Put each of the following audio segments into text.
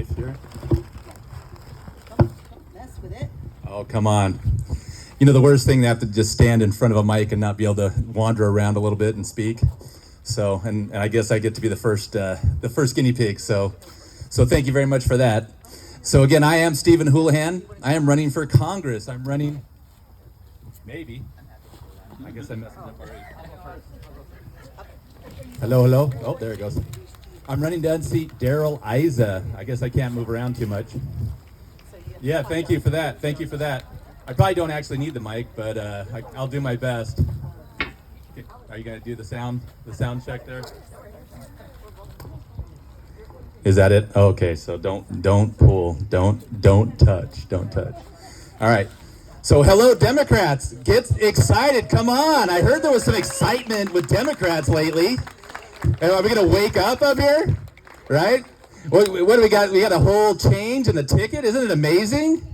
safe here. Don't mess with it. Oh, come on. You know, the worst thing, they have to just stand in front of a mic and not be able to wander around a little bit and speak. So, and I guess I get to be the first guinea pig. So thank you very much for that. So again, I am Stephen Houlihan. I am running for Congress. I'm running, maybe. I guess I messed it up already. Hello. Oh, there it goes. I'm running to unseat Daryl Isa. I guess I can't move around too much. Yeah, thank you for that. Thank you for that. I probably don't actually need the mic, but I'll do my best. Are you going to do the sound check there? Is that it? Okay, so don't pull, don't touch. All right. So hello, Democrats. Get excited. Come on. I heard there was some excitement with Democrats lately. Are we going to wake up here? Right? What do we got? We got a whole change in the ticket. Isn't it amazing?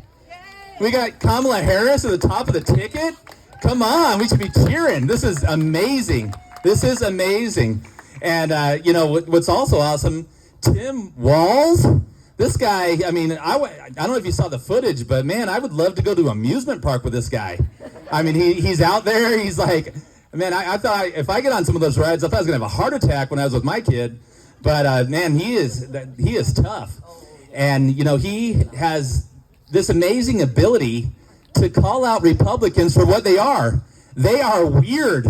We got Kamala Harris at the top of the ticket. Come on, we should be cheering. This is amazing. And you know what's also awesome? Tim Walz. This guy. I mean, I don't know if you saw the footage, but man, I would love to go to an amusement park with this guy. I mean, he's out there. He's like, man, I thought if I get on some of those rides, I thought I was gonna have a heart attack when I was with my kid. But man, he is tough, and you know he has this amazing ability to call out Republicans for what they are. They are weird.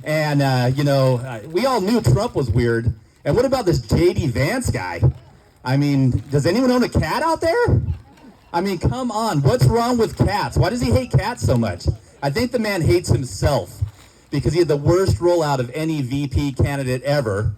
And, you know, we all knew Trump was weird. And what about this J.D. Vance guy? I mean, does anyone own a cat out there? I mean, come on. What's wrong with cats? Why does he hate cats so much? I think the man hates himself because he had the worst rollout of any VP candidate ever.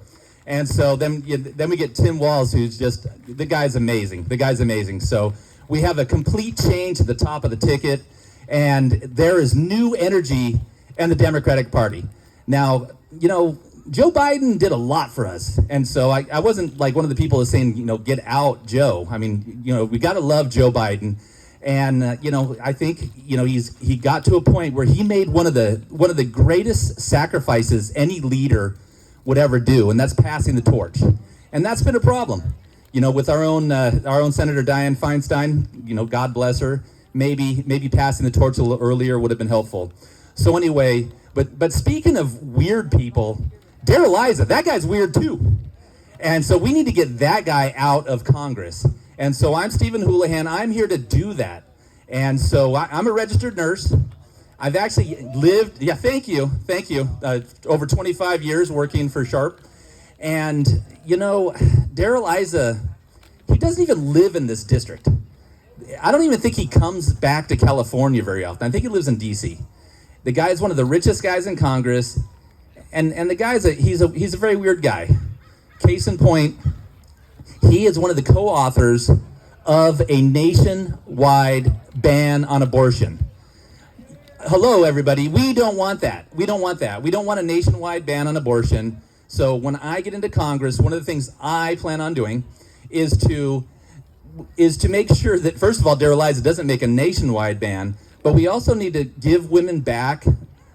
And so then we get Tim Walz, who's just, the guy's amazing. So we have a complete change at the top of the ticket, and there is new energy in the Democratic Party. Now, you know, Joe Biden did a lot for us. And so I wasn't like one of the people that's saying, you know, get out Joe. I mean, you know, we got to love Joe Biden. And, you know, I think, you know, he got to a point where he made one of the greatest sacrifices any leader would ever do, and that's passing the torch. And that's been a problem, you know, with our own Senator Dianne Feinstein. You know, God bless her. Maybe passing the torch a little earlier would have been helpful. So anyway, but speaking of weird people, Daryl Isa, that guy's weird too. And so we need to get that guy out of Congress. And so I'm Stephen Houlihan. I'm here to do that. And so I'm a registered nurse. I've actually lived, yeah, thank you, over 25 years working for Sharp. And, you know, Daryl Isa, he doesn't even live in this district. I don't even think he comes back to California very often. I think he lives in D.C. The guy is one of the richest guys in Congress. And the guy's he's a very weird guy. Case in point, he is one of the co-authors of a nationwide ban on abortion. Hello, everybody. We don't want that. We don't want a nationwide ban on abortion. So when I get into Congress, one of the things I plan on doing is to make sure that, first of all, Daryl Isa doesn't make a nationwide ban, but we also need to give women back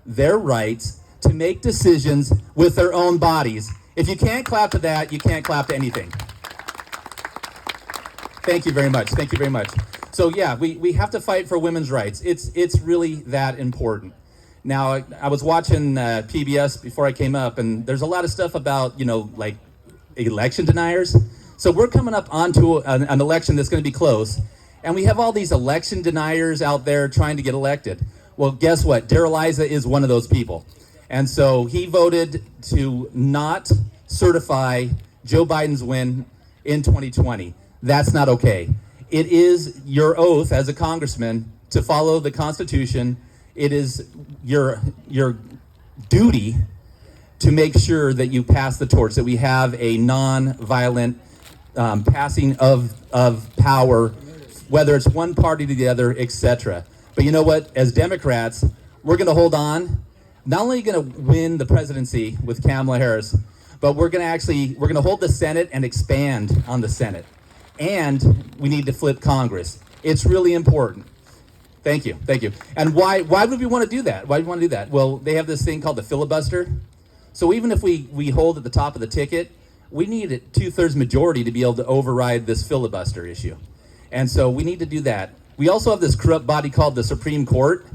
their rights to make decisions with their own bodies. If you can't clap to that, you can't clap to anything. Thank you very much. So yeah, we have to fight for women's rights. It's really that important. Now, I was watching PBS before I came up, and there's a lot of stuff about, you know, like election deniers. So we're coming up onto an election that's going to be close, and we have all these election deniers out there trying to get elected. Well, guess what? Daryl Isa is one of those people. And so he voted to not certify Joe Biden's win in 2020. That's not okay. It is your oath as a congressman to follow the Constitution. It is your duty to make sure that you pass the torch, that we have a non-violent passing of power, whether it's one party to the other, etc. But you know what? As Democrats, we're going to hold on. Not only going to win the presidency with Kamala Harris, but we're going to hold the Senate and expand on the Senate. And we need to flip Congress. It's really important. Thank you. And why would we want to do that? Why do we want to do that? Well, they have this thing called the filibuster. So even if we hold at the top of the ticket, we need a 2/3 majority to be able to override this filibuster issue. And so we need to do that. We also have this corrupt body called the Supreme Court.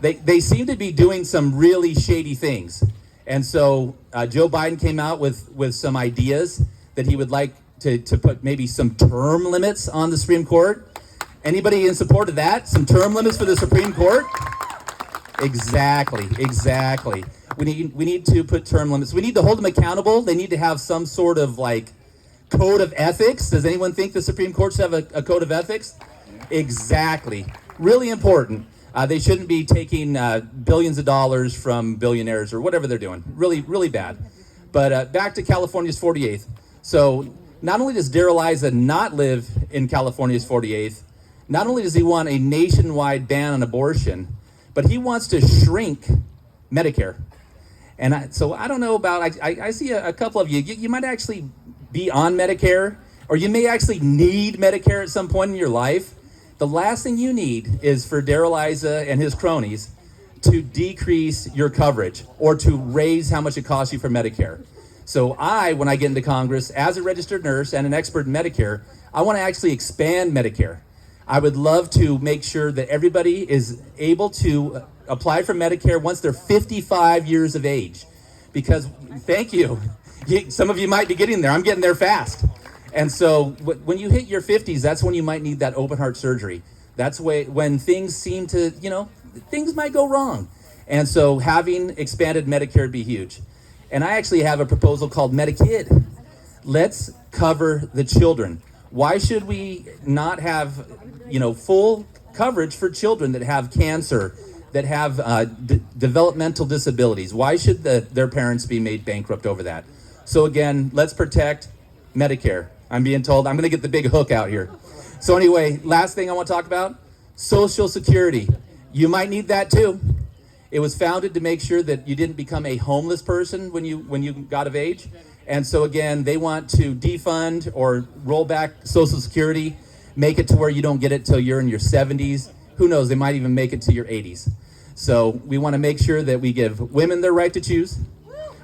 They seem to be doing some really shady things. And so Joe Biden came out with some ideas that he would like to put maybe some term limits on the Supreme Court. Anybody in support of that? Some term limits for the Supreme Court? Exactly. We need to put term limits. We need to hold them accountable. They need to have some sort of like code of ethics. Does anyone think the Supreme Court should have a code of ethics? Exactly. Really important. They shouldn't be taking billions of dollars from billionaires or whatever they're doing. Really, really bad. But back to California's 48th. So not only does Darrell Issa not live in California's 48th, not only does he want a nationwide ban on abortion, but he wants to shrink Medicare. And so I don't know about, I see a couple of you, you might actually be on Medicare, or you may actually need Medicare at some point in your life. The last thing you need is for Darrell Issa and his cronies to decrease your coverage or to raise how much it costs you for Medicare. So when I get into Congress, as a registered nurse and an expert in Medicare, I want to actually expand Medicare. I would love to make sure that everybody is able to apply for Medicare once they're 55 years of age. Because, thank you, some of you might be getting there. I'm getting there fast. And so when you hit your 50s, that's when you might need that open heart surgery. That's when things seem to, things might go wrong. And so having expanded Medicare would be huge. And I actually have a proposal called Medikid. Let's cover the children. Why should we not have, full coverage for children that have cancer, that have developmental disabilities? Why should their parents be made bankrupt over that? So again, let's protect Medicare. I'm being told I'm going to get the big hook out here. So anyway, last thing I want to talk about, Social Security. You might need that too. It was founded to make sure that you didn't become a homeless person when you got of age. And so again, they want to defund or roll back Social Security, make it to where you don't get it till you're in your 70s. Who knows, they might even make it to your 80s. So we want to make sure that we give women their right to choose.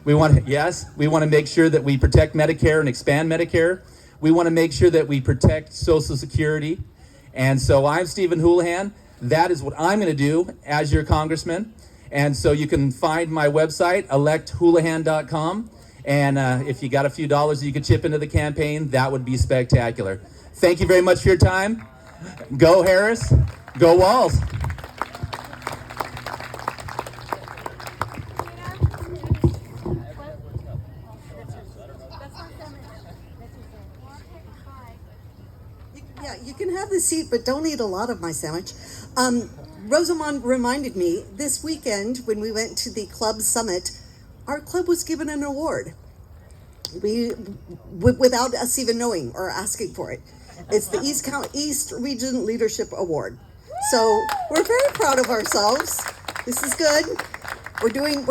We want to make sure that we protect Medicare and expand Medicare. We want to make sure that we protect Social Security. And so I'm Stephen Houlihan. That is what I'm going to do as your congressman. And so you can find my website, electhoulihan.com. And if you got a few dollars that you could chip into the campaign, that would be spectacular. Thank you very much for your time. Go Harris. Go Walls. Yeah, you can have the seat, but don't eat a lot of my sandwich. Rosamond reminded me this weekend when we went to the club summit, our club was given an award. Without us even knowing or asking for it. It's the East Region Leadership Award. So we're very proud of ourselves. This is good. We're doing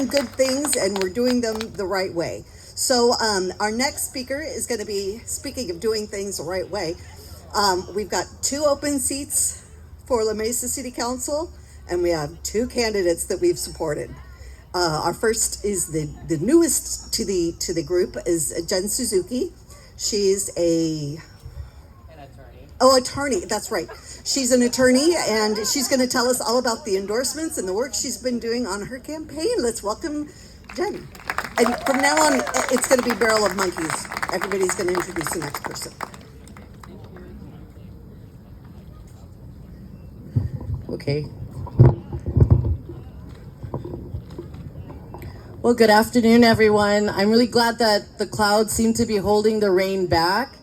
good things, and we're doing them the right way. So our next speaker is going to be, speaking of doing things the right way, we've got 2 open seats for La Mesa City Council, and we have 2 candidates that we've supported. Our first is the newest to the group is Jen Suzuki. She's an attorney. Oh, attorney. That's right. She's an attorney, and she's going to tell us all about the endorsements and the work she's been doing on her campaign. Let's welcome Jen. And from now on, it's going to be Barrel of Monkeys. Everybody's going to introduce the next person. Okay. Well, good afternoon, everyone. I'm really glad that the clouds seem to be holding the rain back.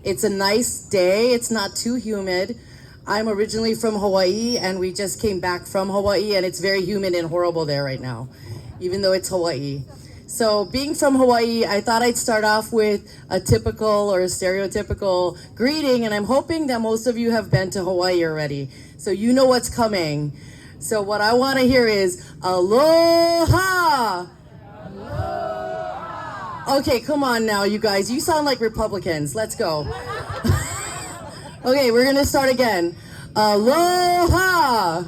It's a nice day. It's not too humid. I'm originally from Hawaii, and we just came back from Hawaii, and it's very humid and horrible there right now, even though it's Hawaii. So being from Hawaii, I thought I'd start off with a typical or a stereotypical greeting, and I'm hoping that most of you have been to Hawaii already, so you know what's coming. So what I want to hear is aloha! Okay, come on now, you guys. You sound like Republicans. Let's go. Okay, we're going to start again. Aloha!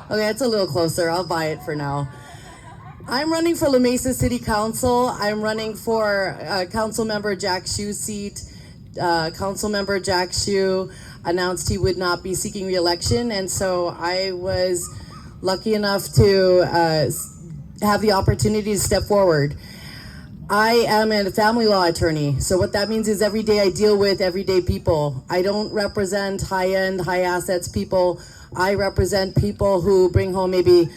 Okay, it's a little closer. I'll buy it for now. I'm running for La Mesa City Council. I'm running for Council Member Jack Shu's seat. Council Member Jack Shu announced he would not be seeking re-election, and so I was lucky enough to have the opportunity to step forward. I am a family law attorney, so what that means is every day I deal with everyday people. I don't represent high-end, high-assets people. I represent people who bring home maybe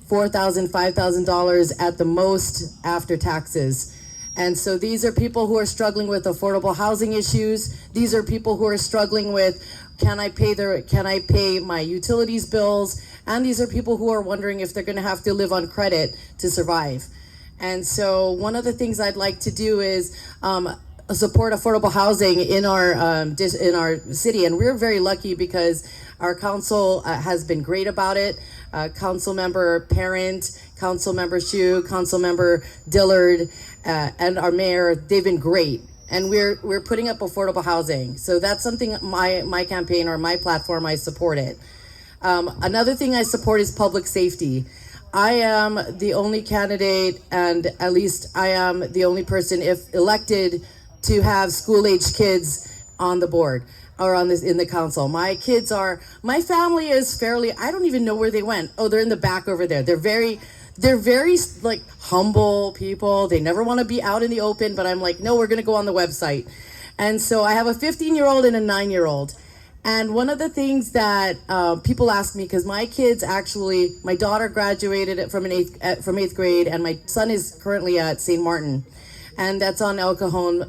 $4,000, $5,000 at the most after taxes. And so these are people who are struggling with affordable housing issues. These are people who are struggling with, can I pay my utilities bills? And these are people who are wondering if they're going to have to live on credit to survive. And so one of the things I'd like to do is support affordable housing in our city, and we're very lucky because our council has been great about it. Council member Parent, Council member Shu, Council member Dillard, and our mayor, they've been great. And we're putting up affordable housing. So that's something my campaign or my platform, I support it. Another thing I support is public safety. I am the only candidate, and at least I am the only person, if elected, to have school-age kids on the board or in the council. My family is fairly, I don't even know where they went. Oh, they're in the back over there. They're very like humble people. They never want to be out in the open, but I'm like, no, we're going to go on the website. And so I have a 15-year-old and a 9-year-old. And one of the things that people ask me, because my kids actually, my daughter graduated from eighth grade, and my son is currently at St. Martin, and that's on El Cajon.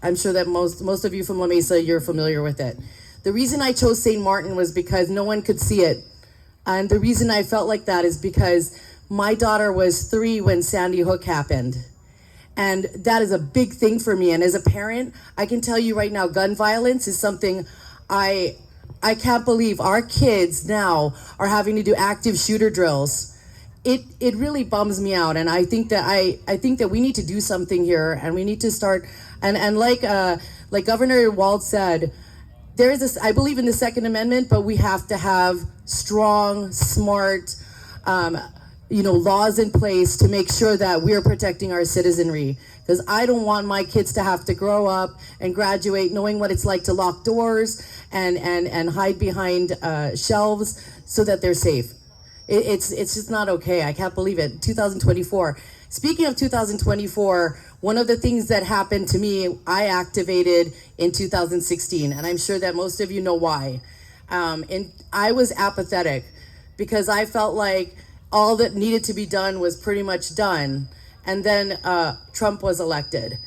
I'm sure that most of you from La Mesa, you're familiar with it. The reason I chose St. Martin was because no one could see it. And the reason I felt like that is because my daughter was 3 when Sandy Hook happened. And that is a big thing for me. And as a parent, I can tell you right now, gun violence is something I can't believe our kids now are having to do active shooter drills. It really bums me out, and I think that we need to do something here, and we need to start. And like Governor Walz said, there is this. I believe in the Second Amendment, but we have to have strong, smart, laws in place to make sure that we're protecting our citizenry. Because I don't want my kids to have to grow up and graduate knowing what it's like to lock doors and hide behind shelves so that they're safe. It's just not okay. I can't believe it. 2024. Speaking of 2024, one of the things that happened to me, I activated in 2016, and I'm sure that most of you know why. And I was apathetic because I felt like all that needed to be done was pretty much done. And then Trump was elected.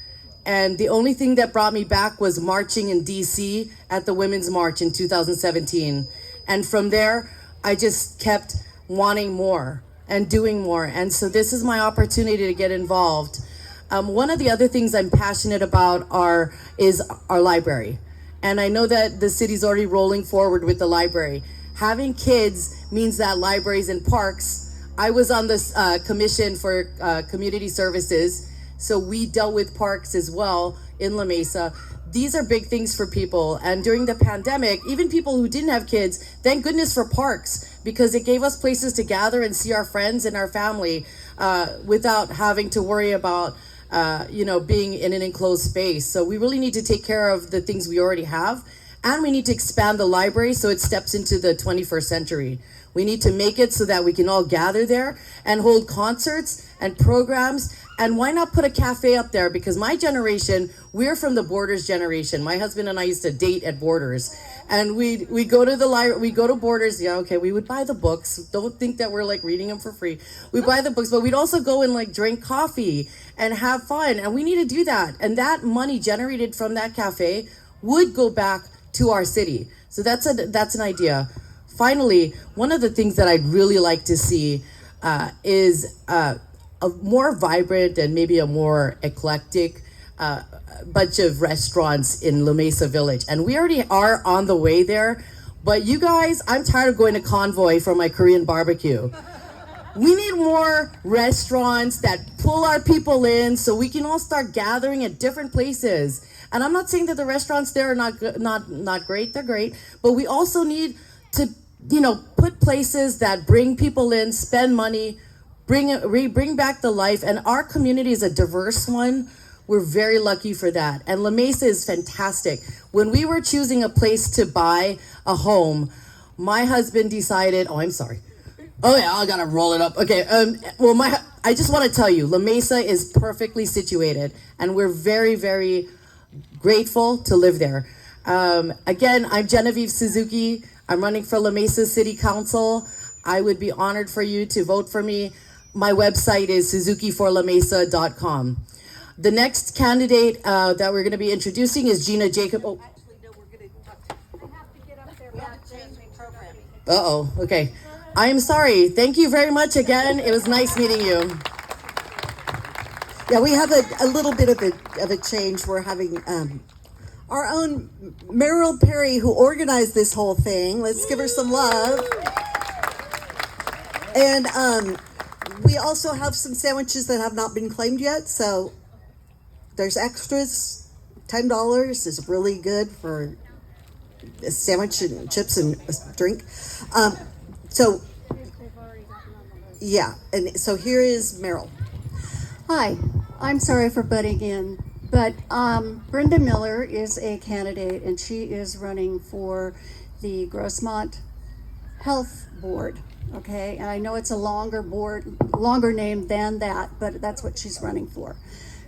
And the only thing that brought me back was marching in DC at the Women's March in 2017. And from there, I just kept wanting more and doing more. And so this is my opportunity to get involved. One of the other things I'm passionate about is our library. And I know that the city's already rolling forward with the library. Having kids means that libraries and parks. I was on this commission for community services, so we dealt with parks as well in La Mesa. These are big things for people, and during the pandemic, even people who didn't have kids, thank goodness for parks, because it gave us places to gather and see our friends and our family without having to worry about being in an enclosed space. So we really need to take care of the things we already have, and we need to expand the library so it steps into the 21st century. We need to make it so that we can all gather there and hold concerts and programs. And why not put a cafe up there? Because my generation, we're from the Borders generation. My husband and I used to date at Borders. And we go to the library, we go to Borders. Yeah, okay, we would buy the books. Don't think that we're like reading them for free. We buy the books, but we'd also go and like drink coffee and have fun. And we need to do that. And that money generated from that cafe would go back to our city. So that's an idea. Finally, one of the things that I'd really like to see is a more vibrant and maybe a more eclectic bunch of restaurants in La Mesa Village. And we already are on the way there. But you guys, I'm tired of going to Convoy for my Korean barbecue. We need more restaurants that pull our people in so we can all start gathering at different places. And I'm not saying that the restaurants there are not great. They're great. But we also need to put places that bring people in, spend money, bring back the life. And our community is a diverse one. We're very lucky for that. And La Mesa is fantastic. When we were choosing a place to buy a home, my husband decided, oh, I'm sorry. Oh yeah, I gotta roll it up. Okay, I just want to tell you, La Mesa is perfectly situated, and we're very, very grateful to live there. Again, I'm Genevieve Suzuki. I'm running for La Mesa City Council. I would be honored for you to vote for me. My website is suzukiforlamesa.com. The next candidate that we're going to be introducing is Gina Jacob. Oh. Actually, no, we're going to have to get up there. We have to change the program. Uh-oh, okay. I am sorry. Thank you very much again. It was nice meeting you. Yeah, we have a little bit of a change. We're having our own Meryl Perry, who organized this whole thing. Let's give her some love. And we also have some sandwiches that have not been claimed yet, so there's extras. $10 is really good for a sandwich and chips and a drink. So, yeah, and so here is Meryl. Hi, I'm sorry for butting in, but Brenda Miller is a candidate, and she is running for the Grossmont Health Board, okay? And I know it's a longer name than that, but that's what she's running for.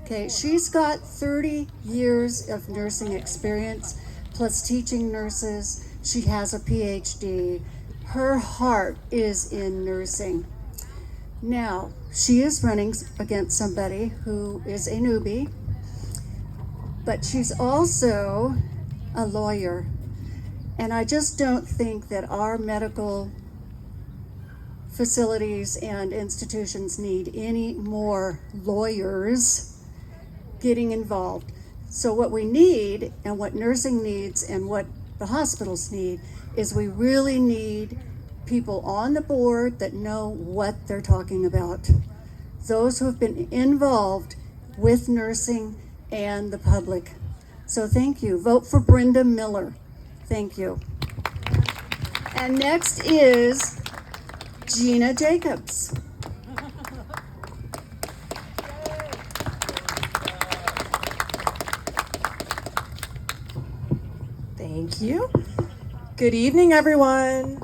Okay, she's got 30 years of nursing experience, plus teaching nurses. She has a PhD. Her heart is in nursing. Now, she is running against somebody who is a newbie, but she's also a lawyer. And I just don't think that our medical facilities and institutions need any more lawyers getting involved. So what we need, and what nursing needs, and what the hospitals need, is we really need people on the board that know what they're talking about. Those who have been involved with nursing and the public. So thank you. Vote for Brenda Miller. Thank you. And next is Gina Jacobs. Thank you. Good evening, everyone.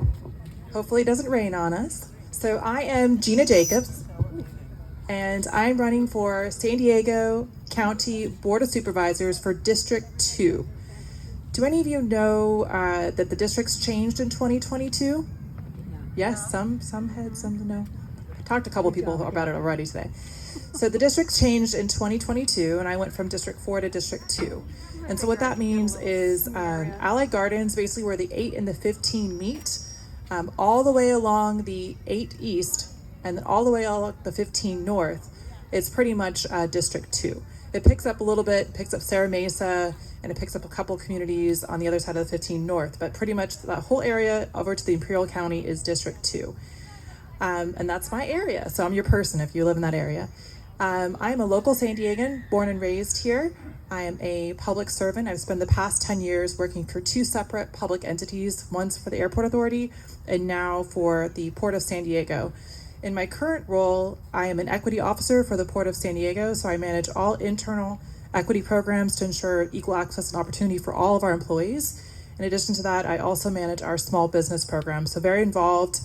Hopefully it doesn't rain on us. So I am Gina Jacobs, and I'm running for San Diego County Board of Supervisors for District 2. Do any of you know that the districts changed in 2022? Yes, some had, some no. I talked to a couple people about it already today. So the districts changed in 2022, and I went from District 4 to District 2. And so what that means is Allied Gardens, basically where the 8 and the 15 meet, all the way along the 8 East and all the way along the 15 North, it's pretty much District 2. It picks up a little bit, picks up Serra Mesa, and it picks up a couple communities on the other side of the 15 North, but pretty much that whole area over to the Imperial County is District 2. And that's my area, so I'm your person if you live in that area. I am a local San Diegan, born and raised here. I am a public servant. I've spent the past 10 years working for 2 separate public entities, one's for the Airport Authority and now for the Port of San Diego. In my current role, I am an equity officer for the Port of San Diego, so I manage all internal equity programs to ensure equal access and opportunity for all of our employees. In addition to that, I also manage our small business program, so very involved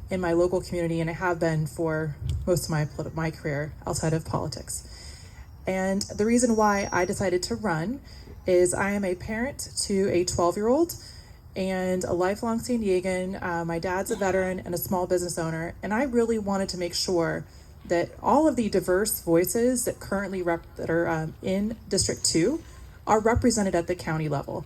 in my local community, and I have been for most of my career outside of politics. And the reason why I decided to run is I am a parent to a 12-year-old and a lifelong San Diegan. My dad's a veteran and a small business owner, and I really wanted to make sure that all of the diverse voices that currently that are in District 2 are represented at the county level.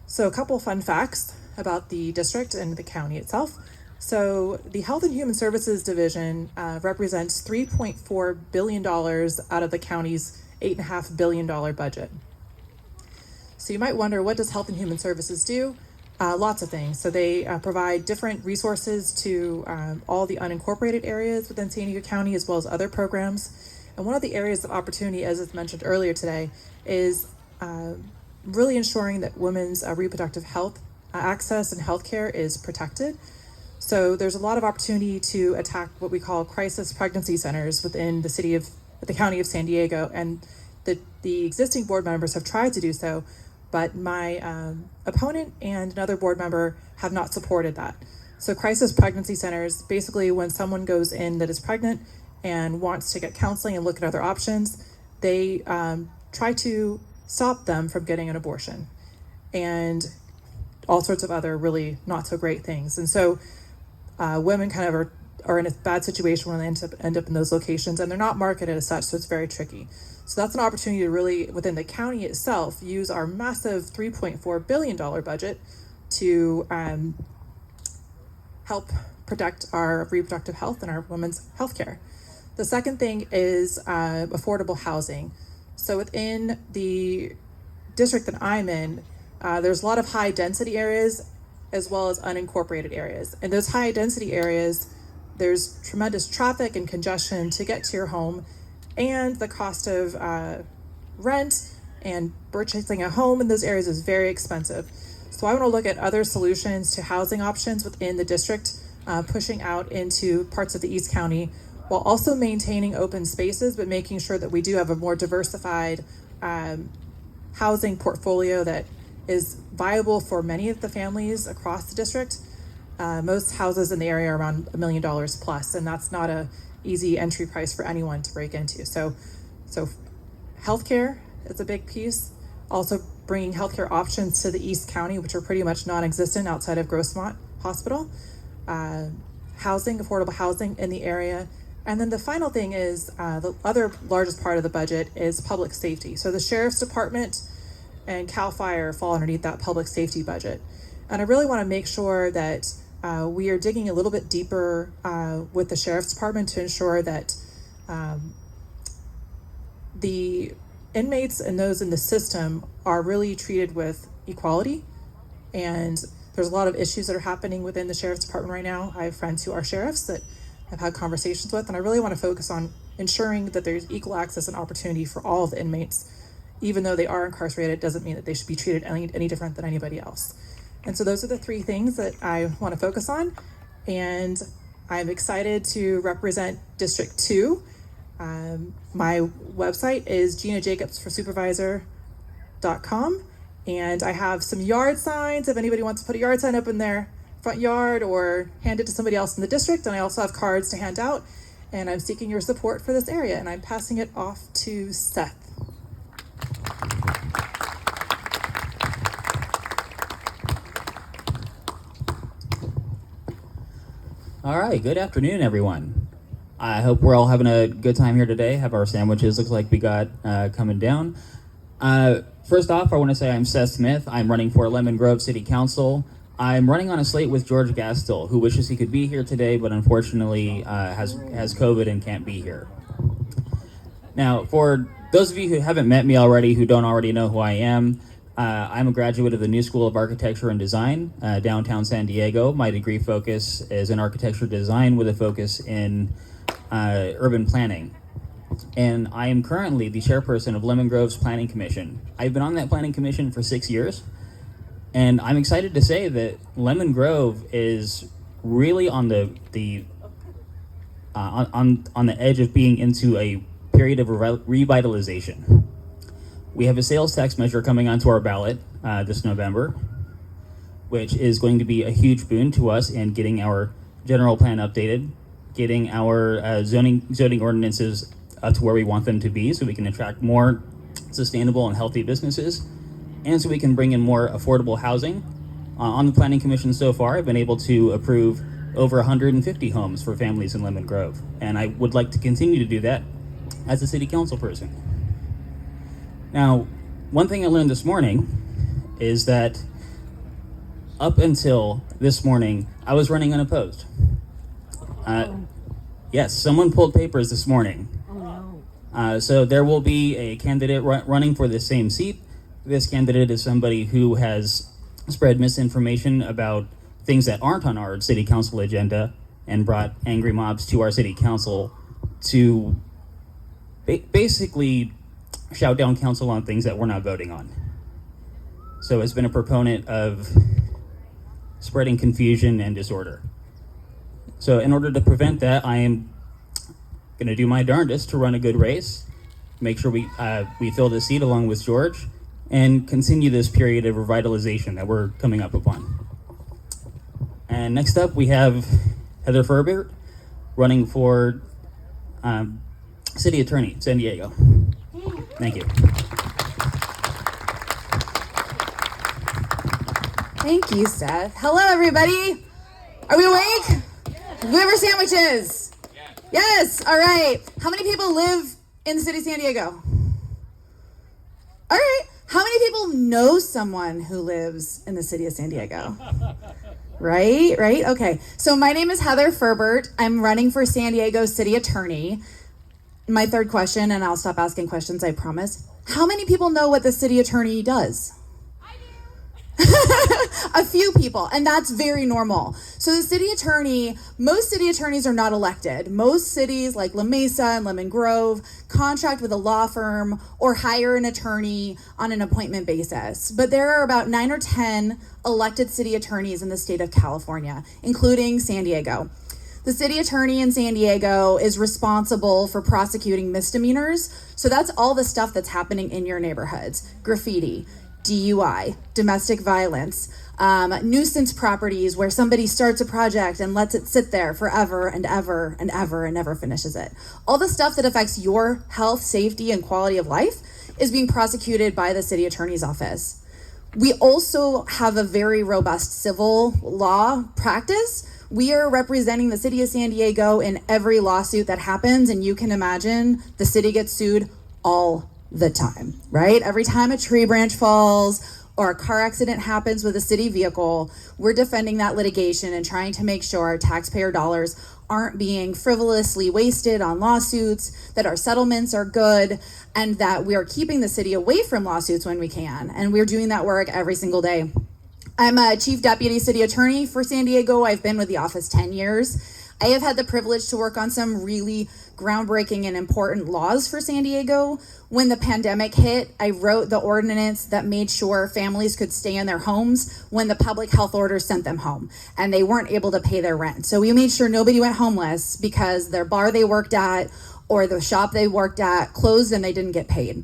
So a couple fun facts about the district and the county itself. So the Health and Human Services Division represents $3.4 billion out of the county's $8.5 billion budget. So you might wonder, what does Health and Human Services do? Lots of things. So they provide different resources to all the unincorporated areas within San Diego County, as well as other programs. And one of the areas of opportunity, as is mentioned earlier today, is really ensuring that women's reproductive health access and healthcare is protected. So there's a lot of opportunity to attack what we call crisis pregnancy centers within the county of San Diego, and the existing board members have tried to do so, but my opponent and another board member have not supported that. So crisis pregnancy centers, basically when someone goes in that is pregnant and wants to get counseling and look at other options, they try to stop them from getting an abortion and all sorts of other really not so great things. And so women kind of are in a bad situation when they end up in those locations, and they're not marketed as such, so it's very tricky. So that's an opportunity to really, within the county itself, use our massive $3.4 billion budget to help protect our reproductive health and our women's health care. The second thing is affordable housing. So within the district that I'm in, there's a lot of high density areas as well as unincorporated areas. In those high density areas, there's tremendous traffic and congestion to get to your home, and the cost of rent and purchasing a home in those areas is very expensive. So I want to look at other solutions to housing options within the district, pushing out into parts of the East County, while also maintaining open spaces, but making sure that we do have a more diversified housing portfolio that is viable for many of the families across the district. Most houses in the area are around $1 million plus, and that's not a easy entry price for anyone to break into. So healthcare is a big piece. Also bringing healthcare options to the East County, which are pretty much non-existent outside of Grossmont Hospital. Housing, affordable housing in the area. And then the final thing is the other largest part of the budget is public safety. So the Sheriff's Department and CAL FIRE fall underneath that public safety budget. And I really want to make sure that we are digging a little bit deeper with the Sheriff's Department to ensure that the inmates and those in the system are really treated with equality. And there's a lot of issues that are happening within the Sheriff's Department right now. I have friends who are sheriffs that I've had conversations with, and I really want to focus on ensuring that there's equal access and opportunity for all of the inmates. Even though they are incarcerated, it doesn't mean that they should be treated any different than anybody else. And so those are the three things that I want to focus on. And I'm excited to represent District 2. My website is GinaJacobsForSupervisor.com. And I have some yard signs if anybody wants to put a yard sign up in their front yard or hand it to somebody else in the district. And I also have cards to hand out. And I'm seeking your support for this area. And I'm passing it off to Seth. All right, good afternoon, everyone. I hope we're all having a good time here today. Have our sandwiches, looks like we got coming down. First off, I want to say I'm Seth Smith. I'm running for Lemon Grove City Council. I'm running on a slate with George Gastel, who wishes he could be here today, but unfortunately has COVID and can't be here. Now, for those of you who haven't met me already, who don't already know who I am, I'm a graduate of the New School of Architecture and Design, downtown San Diego. My degree focus is in architecture design with a focus in urban planning. And I am currently the chairperson of Lemon Grove's Planning Commission. I've been on that planning commission for 6 years, and I'm excited to say that Lemon Grove is really on the edge of being into a period of revitalization. We have a sales tax measure coming onto our ballot this November, which is going to be a huge boon to us in getting our general plan updated, getting our zoning ordinances up to where we want them to be so we can attract more sustainable and healthy businesses, and so we can bring in more affordable housing. On the Planning Commission so far, I've been able to approve over 150 homes for families in Lemon Grove, and I would like to continue to do that as a city council person. Now, one thing I learned this morning is that up until this morning, I was running unopposed. Yes, someone pulled papers this morning. So there will be a candidate running for the same seat. This candidate is somebody who has spread misinformation about things that aren't on our city council agenda and brought angry mobs to our city council to basically shout down council on things that we're not voting on. So has been a proponent of spreading confusion and disorder. So in order to prevent that, I am going to do my darndest to run a good race, make sure we fill the seat along with George, and continue this period of revitalization that we're coming up upon. And next up, we have Heather Ferbert running for City Attorney, San Diego. Thank you. Thank you, Seth. Hello, everybody. Are we awake? Do we have our sandwiches? Yes. All right. How many people live in the city of San Diego? All right. How many people know someone who lives in the city of San Diego? Right? Okay. So my name is Heather Ferbert. I'm running for San Diego City Attorney. My third question, and I'll stop asking questions, I promise. How many people know what the city attorney does? A few people, and that's very normal. So the city attorney, most city attorneys are not elected. Most cities like La Mesa and Lemon Grove contract with a law firm or hire an attorney on an appointment basis. But there are about 9 or 10 elected city attorneys in the state of California, including San Diego. The city attorney in San Diego is responsible for prosecuting misdemeanors. So that's all the stuff that's happening in your neighborhoods: graffiti, DUI, domestic violence, nuisance properties where somebody starts a project and lets it sit there forever and ever and ever and never finishes it. All the stuff that affects your health, safety, and quality of life is being prosecuted by the city attorney's office. We also have a very robust civil law practice. We are representing the city of San Diego in every lawsuit that happens, and you can imagine the city gets sued all the time, right? Every time a tree branch falls or a car accident happens with a city vehicle, we're defending that litigation and trying to make sure our taxpayer dollars aren't being frivolously wasted on lawsuits, that our settlements are good, and that we are keeping the city away from lawsuits when we can. And we're doing that work every single day. I'm a Chief Deputy City Attorney for San Diego. I've been with the office 10 years. I have had the privilege to work on some really groundbreaking and important laws for San Diego. When the pandemic hit, I wrote the ordinance that made sure families could stay in their homes when the public health orders sent them home and they weren't able to pay their rent. So we made sure nobody went homeless because their bar they worked at or the shop they worked at closed and they didn't get paid.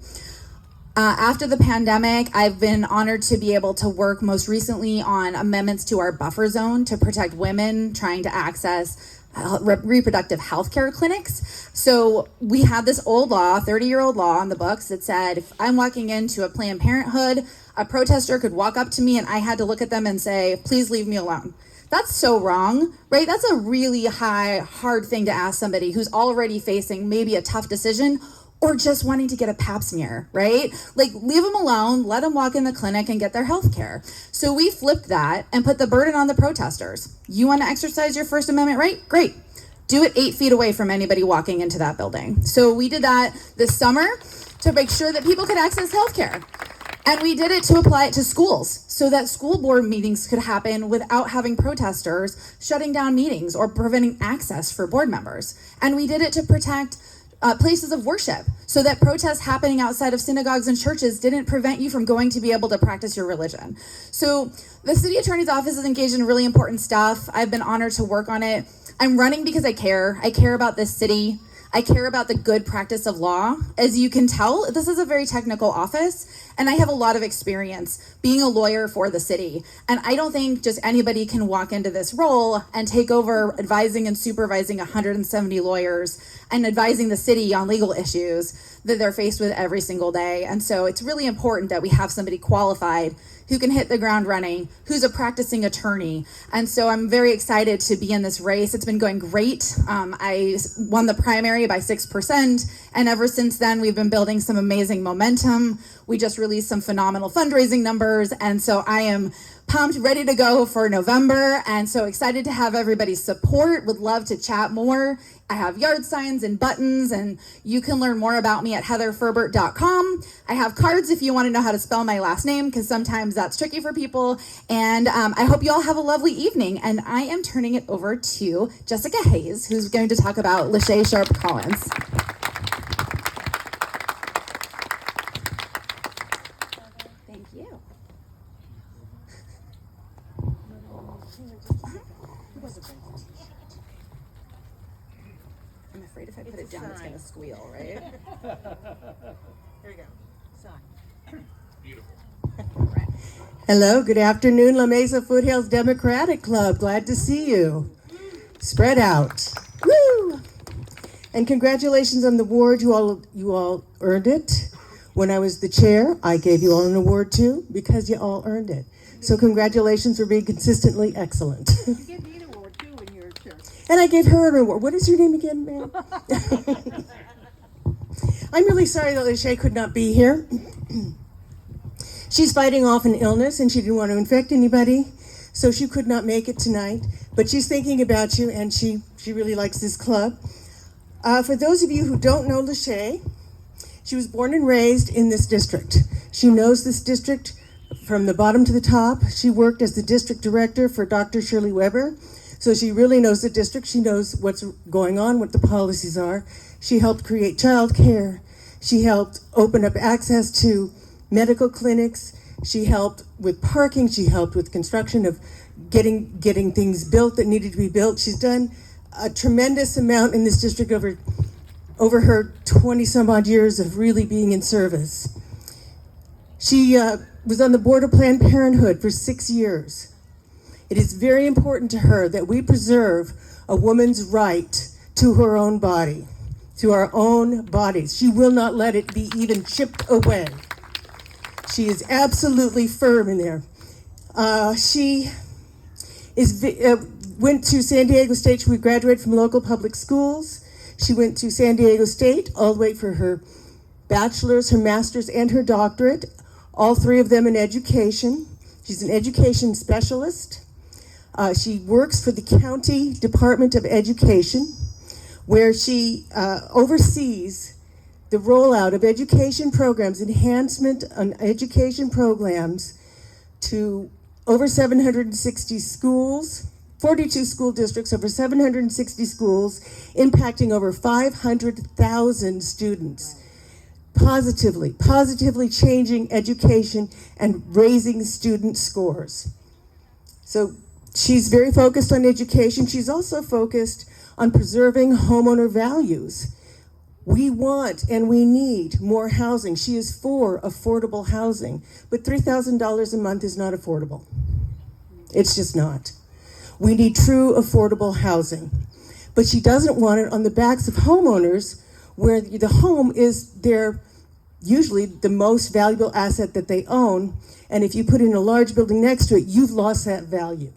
After the pandemic, I've been honored to be able to work most recently on amendments to our buffer zone to protect women trying to access reproductive health care clinics. So we had this old law, 30-year-old law on the books that said if I'm walking into a Planned Parenthood, a protester could walk up to me and I had to look at them and say, please leave me alone. That's so wrong, right? That's a really hard thing to ask somebody who's already facing maybe a tough decision or just wanting to get a pap smear, right? Like, leave them alone, let them walk in the clinic and get their health care. So we flipped that and put the burden on the protesters. You want to exercise your First Amendment right? Great. Do it 8 feet away from anybody walking into that building. So we did that this summer to make sure that people could access health care. And we did it to apply it to schools so that school board meetings could happen without having protesters shutting down meetings or preventing access for board members. And we did it to protect places of worship so that protests happening outside of synagogues and churches didn't prevent you from going to be able to practice your religion. So the city attorney's office is engaged in really important stuff. I've been honored to work on it. I'm running because I care. I care about this city. I care about the good practice of law. As you can tell, this is a very technical office, and I have a lot of experience being a lawyer for the city. And I don't think just anybody can walk into this role and take over advising and supervising 170 lawyers and advising the city on legal issues that they're faced with every single day. And so it's really important that we have somebody qualified who can hit the ground running, who's a practicing attorney. And so I'm very excited to be in this race. It's been going great. I won the primary by 6%. And ever since then, we've been building some amazing momentum. We just released some phenomenal fundraising numbers. And so I am pumped, ready to go for November. And so excited to have everybody's support. Would love to chat more. I have yard signs and buttons, and you can learn more about me at heatherferbert.com. I have cards if you want to know how to spell my last name, because sometimes that's tricky for people. And I hope you all have a lovely evening. And I am turning it over to Jessica Hayes, who's going to talk about Lachey Sharp Collins. Thank you. wheel, right? Here we go. Hello, good afternoon, La Mesa-Foothills Democratic Club. Glad to see you. Spread out. Woo! And congratulations on the award. You all earned it. When I was the chair, I gave you all an award too because you all earned it. So congratulations for being consistently excellent. You gave me an award too when you were chair. And I gave her an award. What is your name again, ma'am? I'm really sorry that Lachey could not be here. She's fighting off an illness and she didn't want to infect anybody, so she could not make it tonight. But she's thinking about you and she really likes this club. For those of you who don't know Lachey, she was born and raised in this district. She knows this district from the bottom to the top. She worked as the district director for Dr. Shirley Weber, so she really knows the district. She knows what's going on, what the policies are. She helped create childcare. She helped open up access to medical clinics. She helped with parking. She helped with construction of getting things built that needed to be built. She's done a tremendous amount in this district over her 20 some odd years of really being in service. She was on the board of Planned Parenthood for 6 years. It is very important to her that we preserve a woman's right to her own body, to our own bodies. She will not let it be even chipped away. She is absolutely firm in there. She went to San Diego State. She graduated from local public schools. She went to San Diego State all the way for her bachelor's, her master's, and her doctorate, all three of them in education. She's an education specialist. She works for the County Department of Education, where she oversees the rollout of education programs, enhancement on education programs to over 760 schools, 42 school districts, over 760 schools, impacting over 500,000 students. Positively changing education and raising student scores. So she's very focused on education. She's also focused on preserving homeowner values. We want and we need more housing. She is for affordable housing, but $3,000 a month is not affordable. It's just not. We need true affordable housing. But she doesn't want it on the backs of homeowners where the home is usually the most valuable asset that they own. And if you put in a large building next to it, you've lost that value.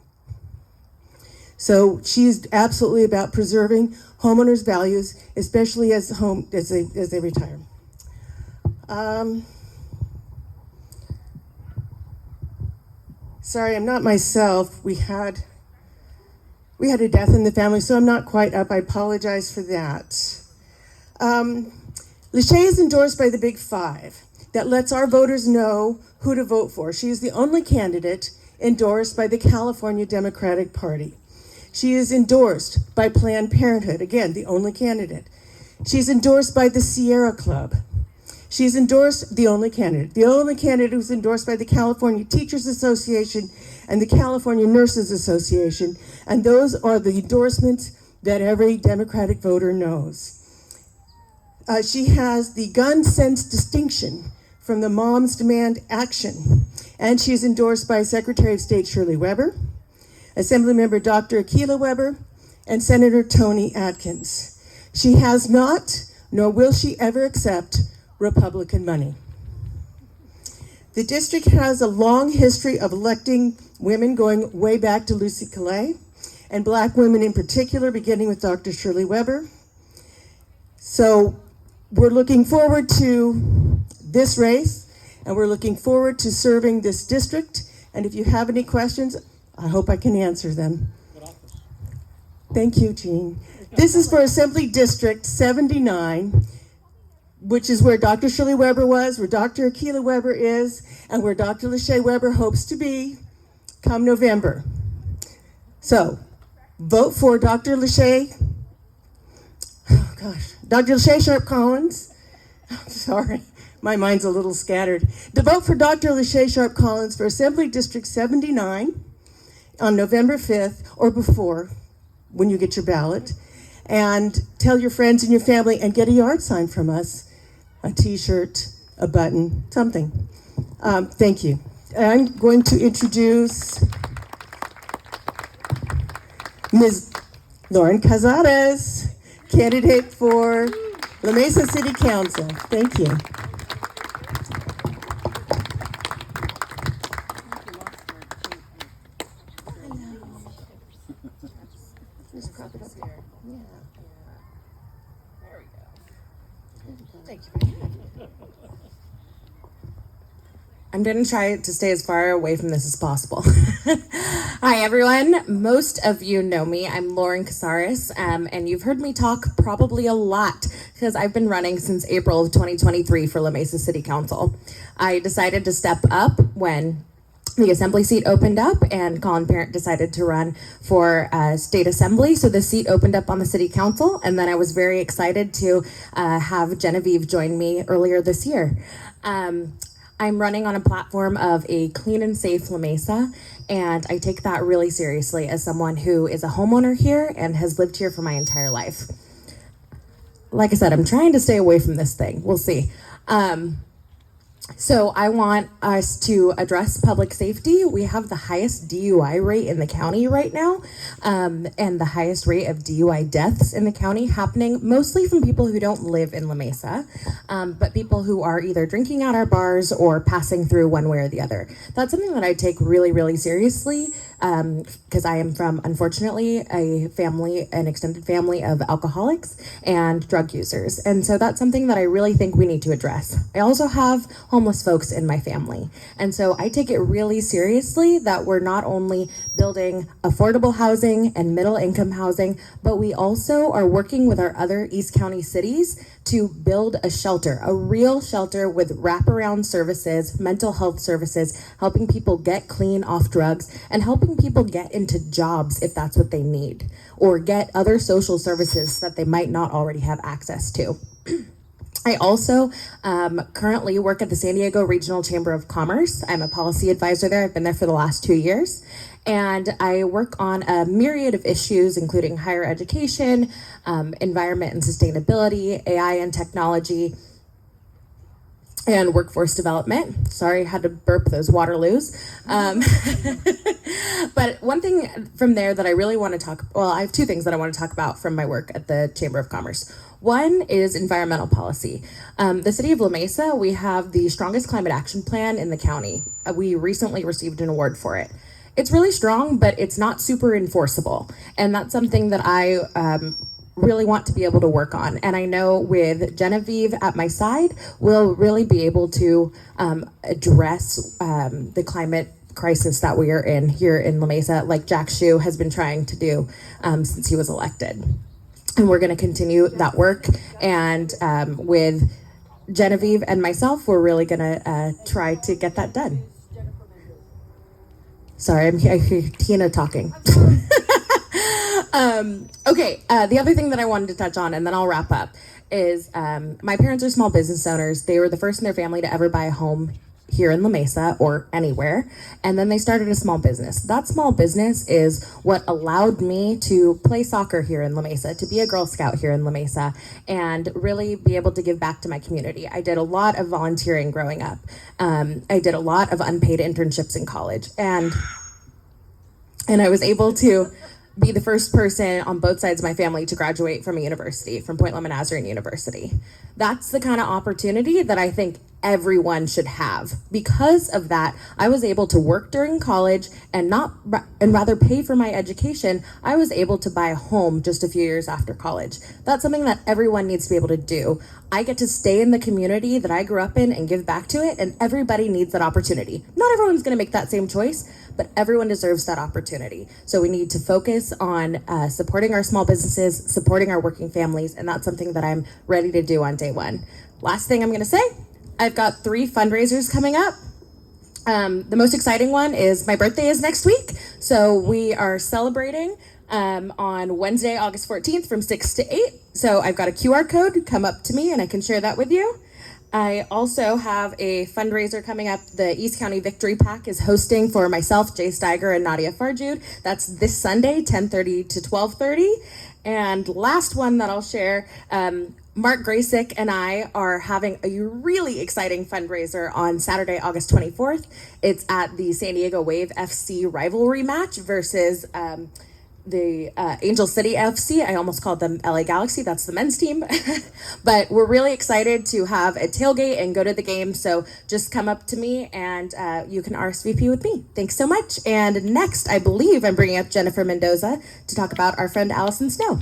So she's absolutely about preserving homeowners' values, especially as they retire. Sorry, I'm not myself. We had a death in the family, so I'm not quite up. I apologize for that. Lachey is endorsed by the Big Five. That lets our voters know who to vote for. She is the only candidate endorsed by the California Democratic Party. She is endorsed by Planned Parenthood, again, the only candidate. She's endorsed by the Sierra Club. She's endorsed the only candidate who's endorsed by the California Teachers Association and the California Nurses Association, and those are the endorsements that every Democratic voter knows. She has the Gun Sense distinction from the Moms Demand Action, and she's endorsed by Secretary of State Shirley Weber, Assemblymember Dr. Akilah Weber, and Senator Tony Atkins. She has not, nor will she ever accept, Republican money. The district has a long history of electing women going way back to Lucy Calais, and Black women in particular, beginning with Dr. Shirley Weber. So we're looking forward to this race, and we're looking forward to serving this district. And if you have any questions, I hope I can answer them. Thank you, Jean. This is for Assembly District 79, which is where Dr. Shirley Weber was, where Dr. Akilah Weber is, and where Dr. Lachey Weber hopes to be come November. So, vote for Dr. Lachey. Oh gosh, Dr. Lachey Sharp Collins. Sorry, my mind's a little scattered. To vote for Dr. Lachey Sharp Collins for Assembly District 79 on November 5th or before, when you get your ballot. and tell your friends and your family and get a yard sign from us, a t-shirt, a button, something. Thank you. I'm going to introduce Ms. Lauren Cazares, candidate for La Mesa City Council. Thank you. Just prop it up here. Yeah. There we go. Thank you. I'm going to try to stay as far away from this as possible. Hi, everyone. Most of you know me. I'm Lauren Cazares, and you've heard me talk probably a lot because I've been running since April of 2023 for La Mesa City Council. I decided to step up when the assembly seat opened up and Colin Parent decided to run for state assembly. So the seat opened up on the city council, and then I was very excited to have Genevieve join me earlier this year. I'm running on a platform of a clean and safe La Mesa, and I take that really seriously as someone who is a homeowner here and has lived here for my entire life. Like I said, I'm trying to stay away from this thing. We'll see. So I want us to address public safety. We have the highest DUI rate in the county right now, and the highest rate of DUI deaths in the county happening mostly from people who don't live in La Mesa, but people who are either drinking at our bars or passing through one way or the other. That's something that I take really, really seriously because I am from, unfortunately, an extended family of alcoholics and drug users. And so that's something that I really think we need to address. I also have homeless folks in my family. And so I take it really seriously that we're not only building affordable housing and middle income housing, but we also are working with our other East County cities to build a shelter, a real shelter with wraparound services, mental health services, helping people get clean off drugs and helping people get into jobs if that's what they need, or get other social services that they might not already have access to. I also currently work at the San Diego Regional Chamber of Commerce. I'm a policy advisor there. I've been there for the last 2 years. And I work on a myriad of issues, including higher education, environment and sustainability, AI and technology, and workforce development. Sorry, I had to burp those Waterloos. But one thing from there that I really want to I have two things that I want to talk about from my work at the Chamber of Commerce. One is environmental policy. The city of La Mesa, we have the strongest climate action plan in the county. We recently received an award for it. It's really strong, but it's not super enforceable. And that's something that I really want to be able to work on. And I know with Genevieve at my side, we'll really be able to address the climate crisis that we are in here in La Mesa, like Jack Shue has been trying to do since he was elected. And we're going to continue that work. And with Genevieve and myself, we're really going to try to get that done. Sorry, I hear Tina talking. Okay, the other thing that I wanted to touch on, and then I'll wrap up, is my parents are small business owners. They were the first in their family to ever buy a home here in La Mesa or anywhere, and then they started a small business. That small business is what allowed me to play soccer here in La Mesa, to be a Girl Scout here in La Mesa, and really be able to give back to my community. I did a lot of volunteering growing up. I did a lot of unpaid internships in college, and I was able to be the first person on both sides of my family to graduate from a university, from Point Loma Nazarene University. That's the kind of opportunity that I think everyone should have. Because of that, I was able to work during college and rather pay for my education. I was able to buy a home just a few years after college. That's something that everyone needs to be able to do. I get to stay in the community that I grew up in and give back to it, and everybody needs that opportunity. Not everyone's gonna make that same choice, but everyone deserves that opportunity. So we need to focus on supporting our small businesses, supporting our working families, and that's something that I'm ready to do on day one. Last thing I'm gonna say, I've got 3 fundraisers coming up. The most exciting one is my birthday is next week. So we are celebrating on Wednesday, August 14th from 6 to 8. So I've got a QR code, come up to me and I can share that with you. I also have a fundraiser coming up. The East County Victory PAC is hosting for myself, Jay Steiger, and Nadia Farjud. That's this Sunday, 10:30 to 12:30. And last one that I'll share, Mark Graysick and I are having a really exciting fundraiser on Saturday, August 24th. It's at the San Diego Wave FC rivalry match versus the Angel City FC. I almost called them LA Galaxy. That's the men's team. But we're really excited to have a tailgate and go to the game. So just come up to me and you can RSVP with me. Thanks so much. And next, I believe I'm bringing up Jennifer Mendoza to talk about our friend Allison Snow.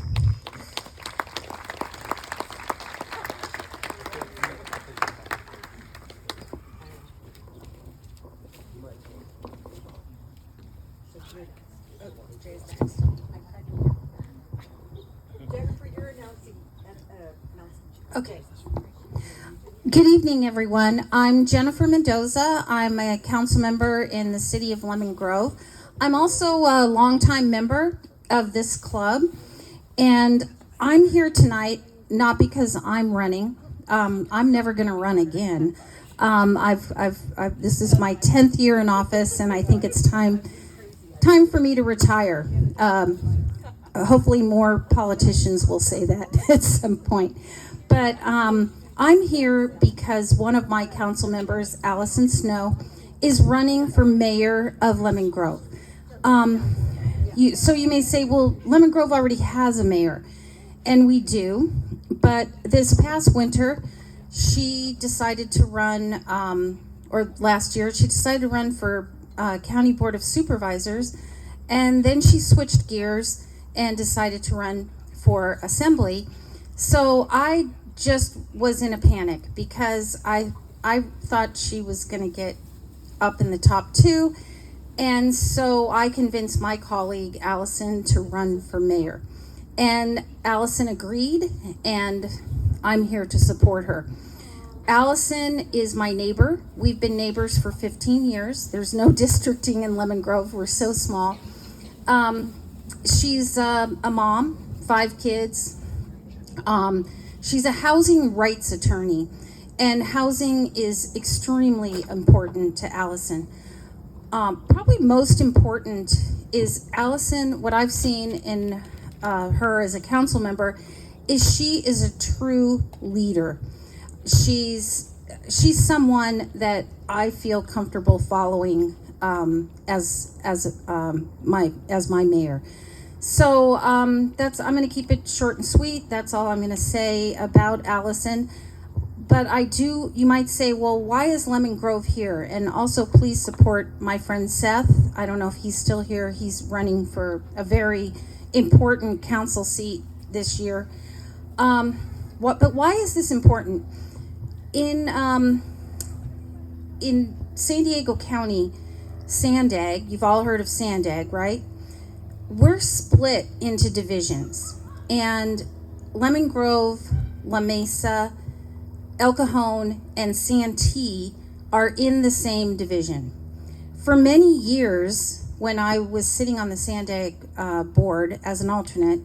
Okay. Good evening, everyone. I'm Jennifer Mendoza. I'm a council member in the city of Lemon Grove. I'm also a longtime member of this club, and I'm here tonight not because I'm running. I'm never going to run again. This is my 10th year in office, and I think it's time for me to retire. Hopefully, more politicians will say that at some point. But I'm here because one of my council members, Allison Snow, is running for mayor of Lemon Grove. So you may say, well, Lemon Grove already has a mayor, and we do. But this past winter, she decided to run, or last year, she decided to run for County Board of Supervisors, and then she switched gears and decided to run for Assembly. So I just was in a panic because I thought she was going to get up in the top 2. And so I convinced my colleague, Allison, to run for mayor. And Allison agreed, and I'm here to support her. Allison is my neighbor. We've been neighbors for 15 years. There's no districting in Lemon Grove. We're so small. She's a mom, 5 kids. She's a housing rights attorney, and housing is extremely important to Allison. Probably most important is Allison, what I've seen in her as a council member, is she is a true leader. She's someone that I feel comfortable following as my mayor. So I'm going to keep it short and sweet. That's all I'm going to say about Allison. But you might say, well, why is Lemon Grove here? And also please support my friend Seth. I don't know if he's still here. He's running for a very important council seat this year. But why is this important? In San Diego County, Sandag, you've all heard of Sandag, right? We're split into divisions, and Lemon Grove, La Mesa, El Cajon, and Santee are in the same division. For many years, when I was sitting on the Sandag board as an alternate,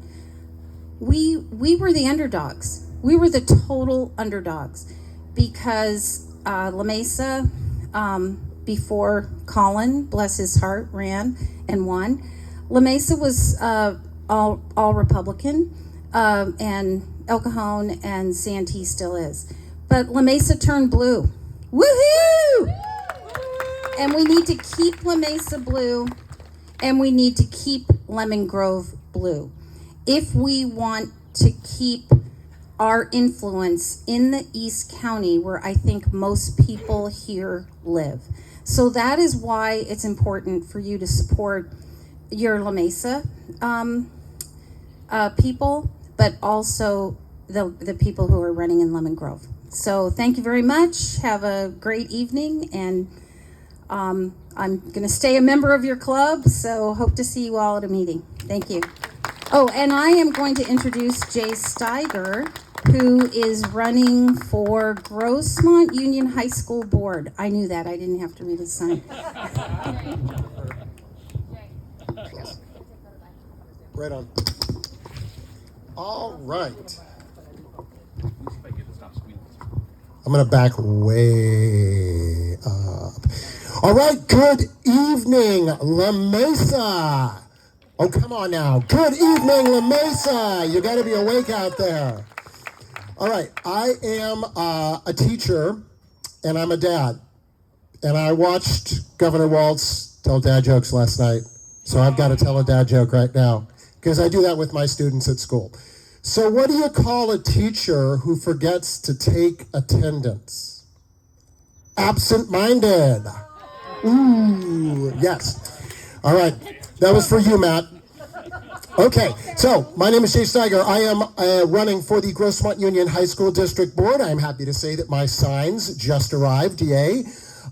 we were the underdogs. We were the total underdogs because La Mesa, before Colin, bless his heart, ran and won, La Mesa was all Republican, and El Cajon and Santee still is. But La Mesa turned blue. Woohoo! And we need to keep La Mesa blue, and we need to keep Lemon Grove blue. If we want to keep our influence in the East County, where I think most people here live. So that is why it's important for you to support your La Mesa people, but also the people who are running in Lemon Grove. So thank you very much. Have a great evening, and I'm going to stay a member of your club, so hope to see you all at a meeting. Thank you. Oh, and I am going to introduce Jay Steiger, who is running for Grossmont Union High School Board. I knew that. I didn't have to read his sign. Right on. All right. I'm going to back way up. All right, good evening, La Mesa. Oh, come on now. Good evening, La Mesa. You got to be awake out there. All right. I am a teacher, and I'm a dad. And I watched Governor Walz tell dad jokes last night. So I've got to tell a dad joke right now, because I do that with my students at school. So what do you call a teacher who forgets to take attendance? Absent-minded. Ooh, yes. All right. That was for you, Matt. Okay, so my name is Jay Steiger. I am running for the Grossmont Union High School District Board. I'm happy to say that my signs just arrived, yay.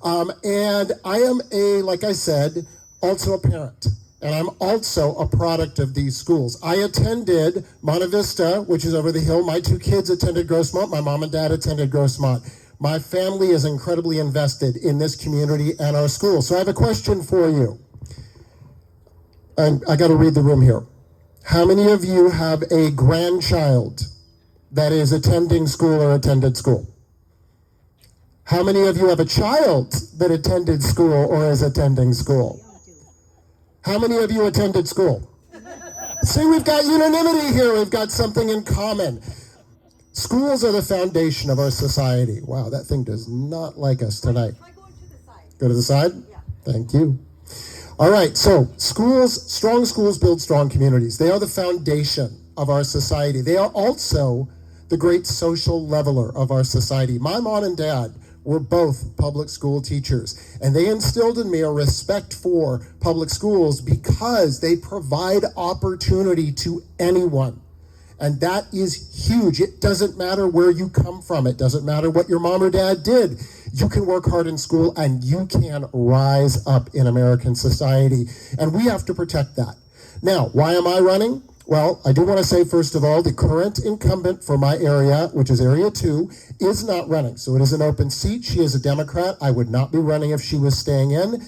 And I am like I said, also a parent. And I'm also a product of these schools. I attended Monte Vista, which is over the hill. My 2 kids attended Grossmont. My mom and dad attended Grossmont. My family is incredibly invested in this community and our school. So I have a question for you. And I got to read the room here. How many of you have a grandchild that is attending school or attended school? How many of you have a child that attended school or is attending school? How many of you attended school? See, we've got unanimity here. We've got something in common. Schools are the foundation of our society. Wow, that thing does not like us tonight. Go to the side? Yeah. Thank you. All right, so strong schools build strong communities. They are the foundation of our society. They are also the great social leveler of our society. My mom and dad were both public school teachers, and they instilled in me a respect for public schools because they provide opportunity to anyone. And that is huge. It doesn't matter where you come from. It doesn't matter what your mom or dad did. You can work hard in school and you can rise up in American society. And we have to protect that. Now, why am I running? Well, I do want to say, first of all, the current incumbent for my area, which is Area 2, is not running. So it is an open seat. She is a Democrat. I would not be running if she was staying in.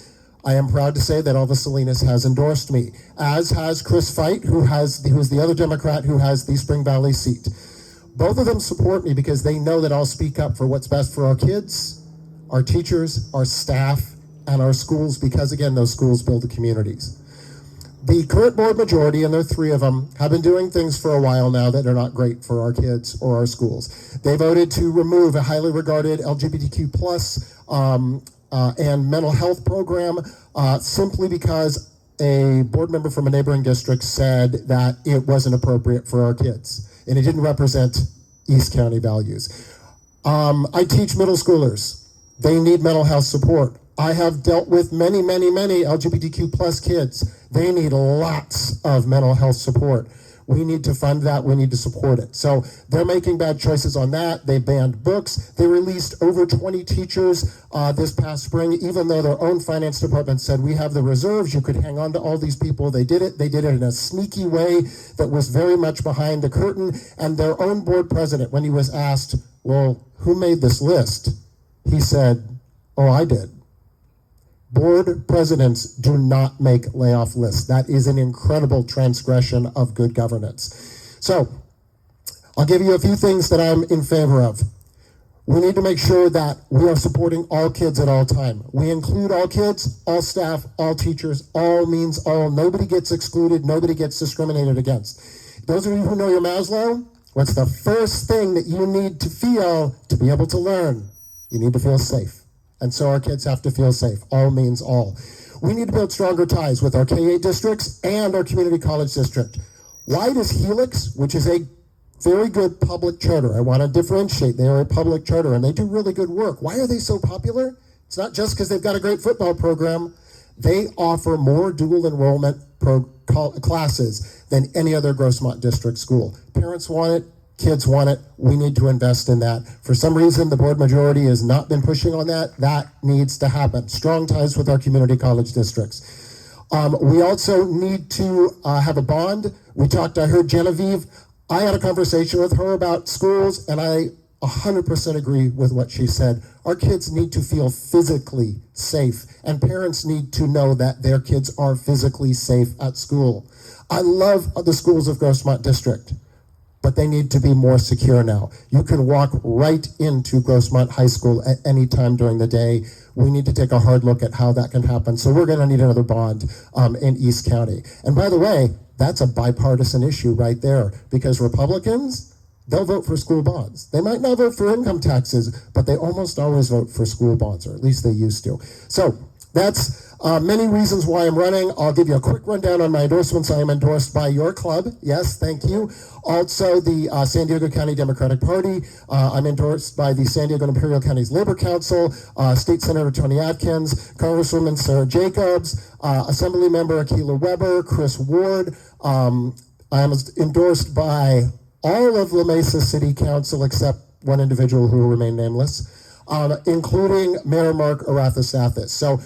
I am proud to say that Alva Salinas has endorsed me, as has Chris Feit, who's the other Democrat who has the Spring Valley seat. Both of them support me because they know that I'll speak up for what's best for our kids, our teachers, our staff, and our schools, because again, those schools build the communities. The current board majority, and there are 3 of them, have been doing things for a while now that are not great for our kids or our schools. They voted to remove a highly regarded LGBTQ plus and mental health program simply because a board member from a neighboring district said that it wasn't appropriate for our kids and it didn't represent East County values. I teach middle schoolers. They need mental health support. I have dealt with many LGBTQ plus kids. They need lots of mental health support. We need to fund that. We need to support it. So they're making bad choices on that. They banned books. They released over 20 teachers this past spring, even though their own finance department said, we have the reserves. You could hang on to all these people. They did it. They did it in a sneaky way that was very much behind the curtain. And their own board president, when he was asked, well, who made this list? He said, oh, I did. Board presidents do not make layoff lists. That is an incredible transgression of good governance. So, I'll give you a few things that I'm in favor of. We need to make sure that we are supporting all kids at all time. We include all kids, all staff, all teachers. All means all. Nobody gets excluded. Nobody gets discriminated against. Those of you who know your Maslow, what's the first thing that you need to feel to be able to learn? You need to feel safe. And so our kids have to feel safe. All means all. We need to build stronger ties with our K-8 districts and our community college district. Why does Helix, which is a very good public charter, I want to differentiate, they are a public charter and they do really good work. Why are they so popular? It's not just because they've got a great football program. They offer more dual enrollment classes than any other Grossmont district school. Parents want it. Kids want it. We need to invest in that. For some reason, the board majority has not been pushing on that. That needs to happen. Strong ties with our community college districts. We also need to have a bond. I heard Genevieve. I had a conversation with her about schools, and I 100% agree with what she said. Our kids need to feel physically safe, and parents need to know that their kids are physically safe at school. I love the schools of Grossmont District. but they need to be more secure now. You can walk right into Grossmont High School at any time during the day. We need to take a hard look at how that can happen. So we're going to need another bond in East County. And by the way, that's a bipartisan issue right there, because Republicans, they'll vote for school bonds. They might not vote for income taxes, but they almost always vote for school bonds, or at least they used to. So that's many reasons why I'm running. I'll give you a quick rundown on my endorsements. I am endorsed by your club. Yes, thank you. Also, the San Diego County Democratic Party. I'm endorsed by the San Diego and Imperial Counties Labor Council, State Senator Tony Atkins, Congresswoman Sarah Jacobs, Assemblymember Akilah Weber, Chris Ward. I am endorsed by all of La Mesa City Council except one individual who will remain nameless, including Mayor Mark Arathasathis. So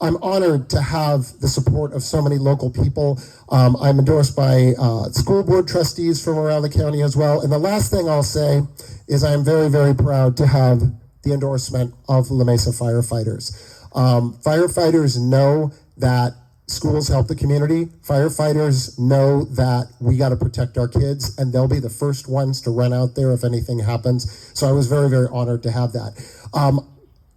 I'm honored to have the support of so many local people. I'm endorsed by school board trustees from around the county as well. And the last thing I'll say is I'm very, very proud to have the endorsement of La Mesa firefighters. Firefighters know that schools help the community. Firefighters know that we got to protect our kids, and they'll be the first ones to run out there if anything happens. So I was very, very honored to have that.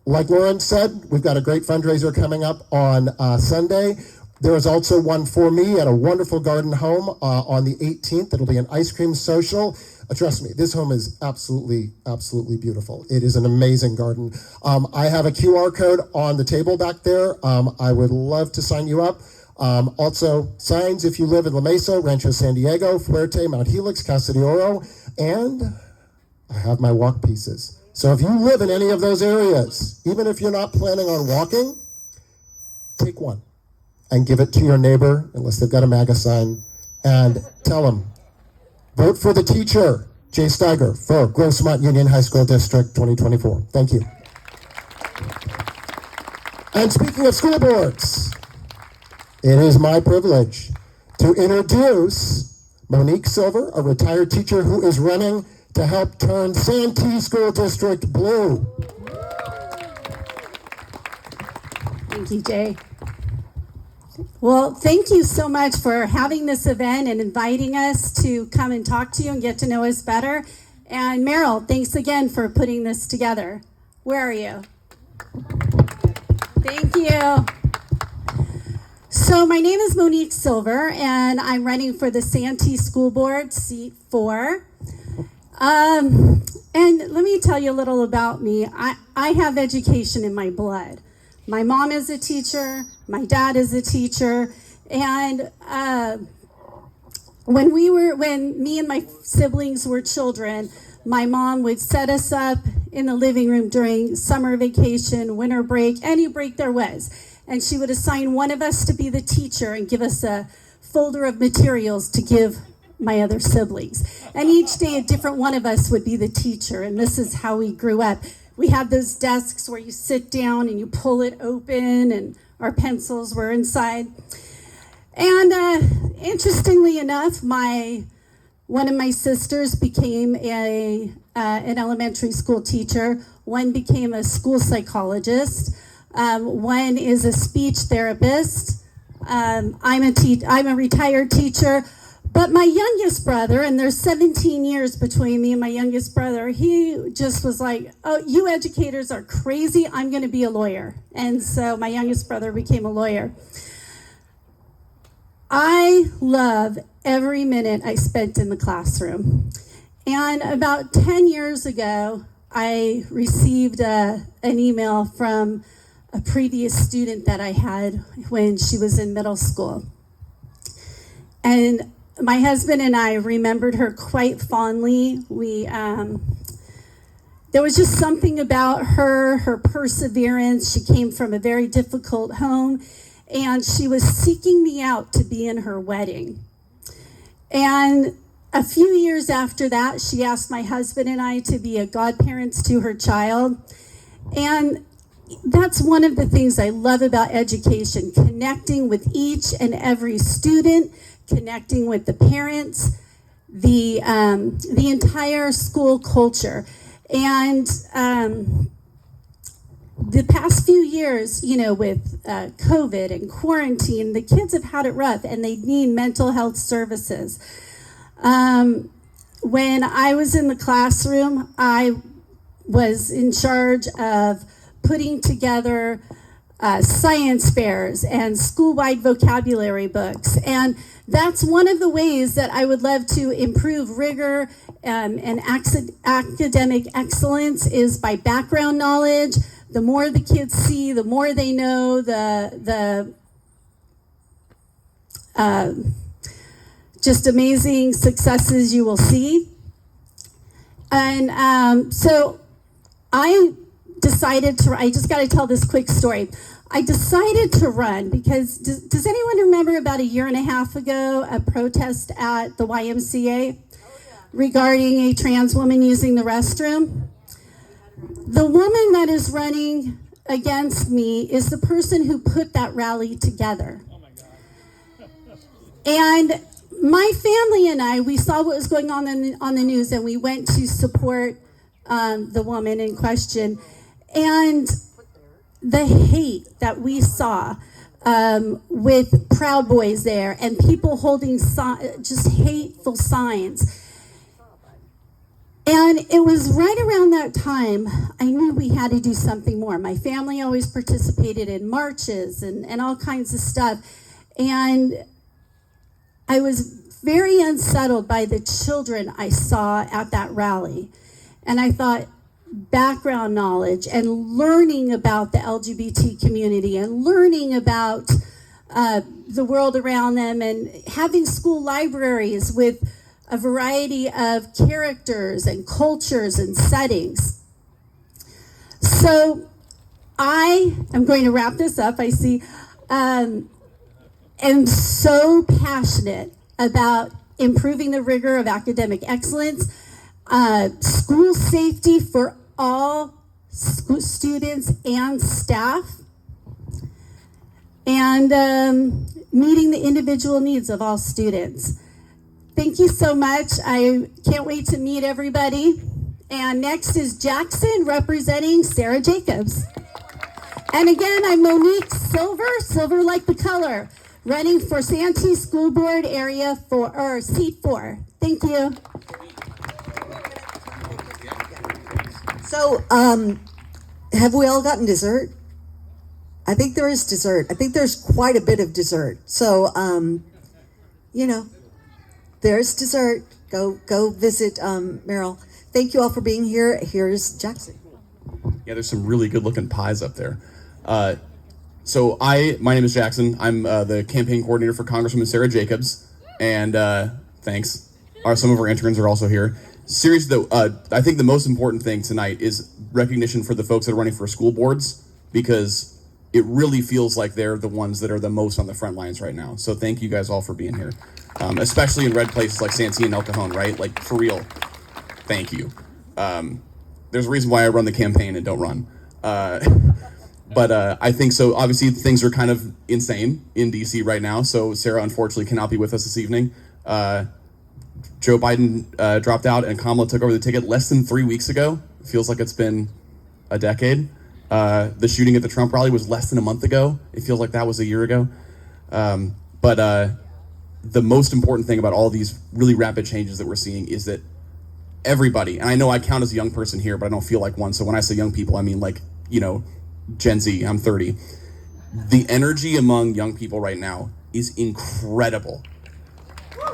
Like Lauren said, we've got a great fundraiser coming up on Sunday. There is also one for me at a wonderful garden home on the 18th. It'll be an ice cream social. Trust me, this home is absolutely, absolutely beautiful. It is an amazing garden. I have a QR code on the table back there. I would love to sign you up. Also, signs if you live in La Mesa, Rancho San Diego, Fuerte, Mount Helix, Casa de Oro, and I have my walk pieces. So if you live in any of those areas, even if you're not planning on walking, take one and give it to your neighbor, unless they've got a MAGA sign, and tell them, vote for the teacher, Jay Steiger, for Grossmont Union High School District 2024. Thank you. And speaking of school boards, it is my privilege to introduce Monique Silver, a retired teacher who is running to help turn Santee School District blue. Thank you, Jay. Well, thank you so much for having this event and inviting us to come and talk to you and get to know us better. And Meryl, thanks again for putting this together. Where are you? Thank you. So my name is Monique Silver, and I'm running for the Santee School Board, seat 4. And let me tell you a little about me. I have education in my blood. My mom is a teacher, my dad is a teacher, and when me and my siblings were children, my mom would set us up in the living room during summer vacation, winter break, any break there was. And she would assign one of us to be the teacher and give us a folder of materials to give my other siblings. And each day a different one of us would be the teacher, and this is how we grew up. We had those desks where you sit down and you pull it open, and our pencils were inside. And interestingly enough, one of my sisters became an elementary school teacher. One became a school psychologist. One is a speech therapist. I'm a retired teacher. But my youngest brother, and there's 17 years between me and my youngest brother, he just was like, oh, you educators are crazy. I'm going to be a lawyer. And so my youngest brother became a lawyer. I love every minute I spent in the classroom. And about 10 years ago, I received an email from a previous student that I had when she was in middle school. And my husband and I remembered her quite fondly. There was just something about her perseverance. She came from a very difficult home, and she was seeking me out to be in her wedding. And a few years after that, she asked my husband and I to be a godparents to her child. And that's one of the things I love about education, connecting with each and every student, connecting with the parents, the entire school culture. And the past few years, with COVID and quarantine, the kids have had it rough and they need mental health services. When I was in the classroom, I was in charge of putting together science fairs and school-wide vocabulary books. And that's one of the ways that I would love to improve rigor and academic excellence is by background knowledge. The more the kids see, the more they know, the just amazing successes you will see. And so I decided to, I just got to tell this quick story. I decided to run because, does anyone remember about a year and a half ago, a protest at the YMCA regarding a trans woman using the restroom? The woman that is running against me is the person who put that rally together. And my family and I, we saw what was going on the news, and we went to support the woman in question. And the hate that we saw with Proud Boys there and people holding just hateful signs. And it was right around that time I knew we had to do something more. My family always participated in marches and all kinds of stuff. And I was very unsettled by the children I saw at that rally. And I thought, background knowledge and learning about the LGBT community and learning about the world around them and having school libraries with a variety of characters and cultures and settings. So I am going to wrap this up. I see, am so passionate about improving the rigor of academic excellence, school safety for all students and staff, and meeting the individual needs of all students. Thank you so much. I can't wait to meet everybody. And next is Jackson representing Sarah Jacobs. And again, I'm Monique Silver like the color, running for Santee School Board area or seat 4. Thank you. So, have we all gotten dessert? I think there is dessert. I think there's quite a bit of dessert. So, you know, there's dessert. Go visit Meryl. Thank you all for being here. Here's Jackson. Yeah, there's some really good looking pies up there. So my name is Jackson. I'm the campaign coordinator for Congresswoman Sarah Jacobs. And thanks. Some of our interns are also here. Seriously though, I think the most important thing tonight is recognition for the folks that are running for school boards, because it really feels like they're the ones that are the most on the front lines right now. So thank you guys all for being here, especially in red places like Santee and El Cajon, right? Like, for real, thank you. There's a reason why I run the campaign and don't run. But I think so. Obviously, things are kind of insane in DC right now. So Sarah, unfortunately, cannot be with us this evening. Joe Biden dropped out and Kamala took over the ticket less than 3 weeks ago. It feels like it's been a decade. The shooting at the Trump rally was less than a month ago. It feels like that was a year ago. But the most important thing about all these really rapid changes that we're seeing is that everybody, and I know I count as a young person here, but I don't feel like one. So when I say young people, I mean like, you know, Gen Z, I'm 30. The energy among young people right now is incredible.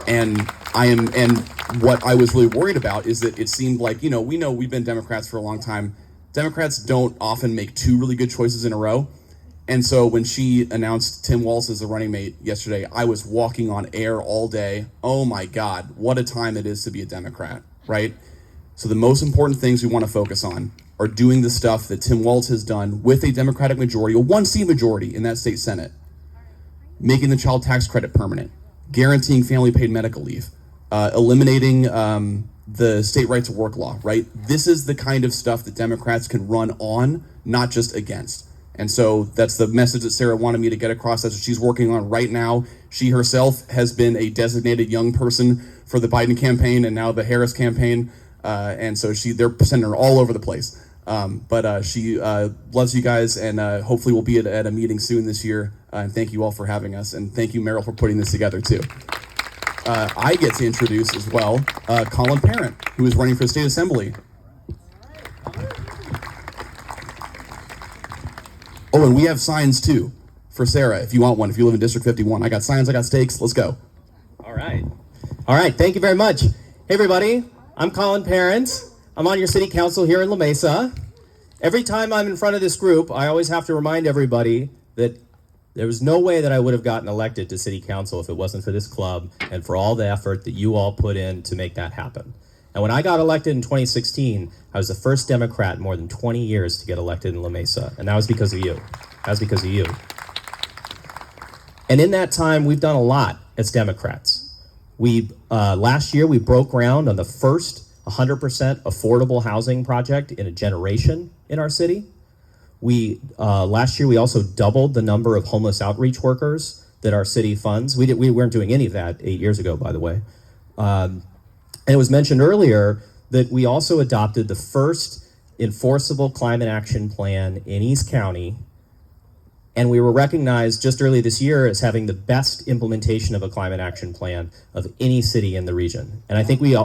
And what I was really worried about is that it seemed like, you know we've been Democrats for a long time. Democrats don't often make two really good choices in a row. And so when she announced Tim Walz as a running mate yesterday, I was walking on air all day. Oh my God, what a time it is to be a Democrat, right? So the most important things we want to focus on are doing the stuff that Tim Walz has done with a Democratic majority, a 1-seat majority in that state Senate, making the child tax credit permanent, guaranteeing family paid medical leave, eliminating the state right to work law, right? This is the kind of stuff that Democrats can run on, not just against. And so that's the message that Sarah wanted me to get across. That's what she's working on right now. She herself has been a designated young person for the Biden campaign and now the Harris campaign. And so they're sending her all over the place. But she loves you guys, and hopefully we'll be at a meeting soon this year. And thank you all for having us. And thank you, Meryl, for putting this together too. I get to introduce as well Colin Parent, who is running for the state assembly. Oh, and we have signs too for Sarah if you want one. If you live in District 51, I got signs, I got stakes. Let's go. All right. All right. Thank you very much. Hey, everybody. I'm Colin Parent. I'm on your city council here in La Mesa. Every time I'm in front of this group, I always have to remind everybody that there was no way that I would have gotten elected to city council if it wasn't for this club and for all the effort that you all put in to make that happen. And when I got elected in 2016, I was the first Democrat in more than 20 years to get elected in La Mesa. And that was because of you. That was because of you. And in that time, we've done a lot as Democrats. Last year, we broke ground on the first 100% affordable housing project in a generation in our city. Last year, we also doubled the number of homeless outreach workers that our city funds. We weren't doing any of that 8 years ago, by the way. And it was mentioned earlier that we also adopted the first enforceable climate action plan in East County. And we were recognized just early this year as having the best implementation of a climate action plan of any city in the region. And I think we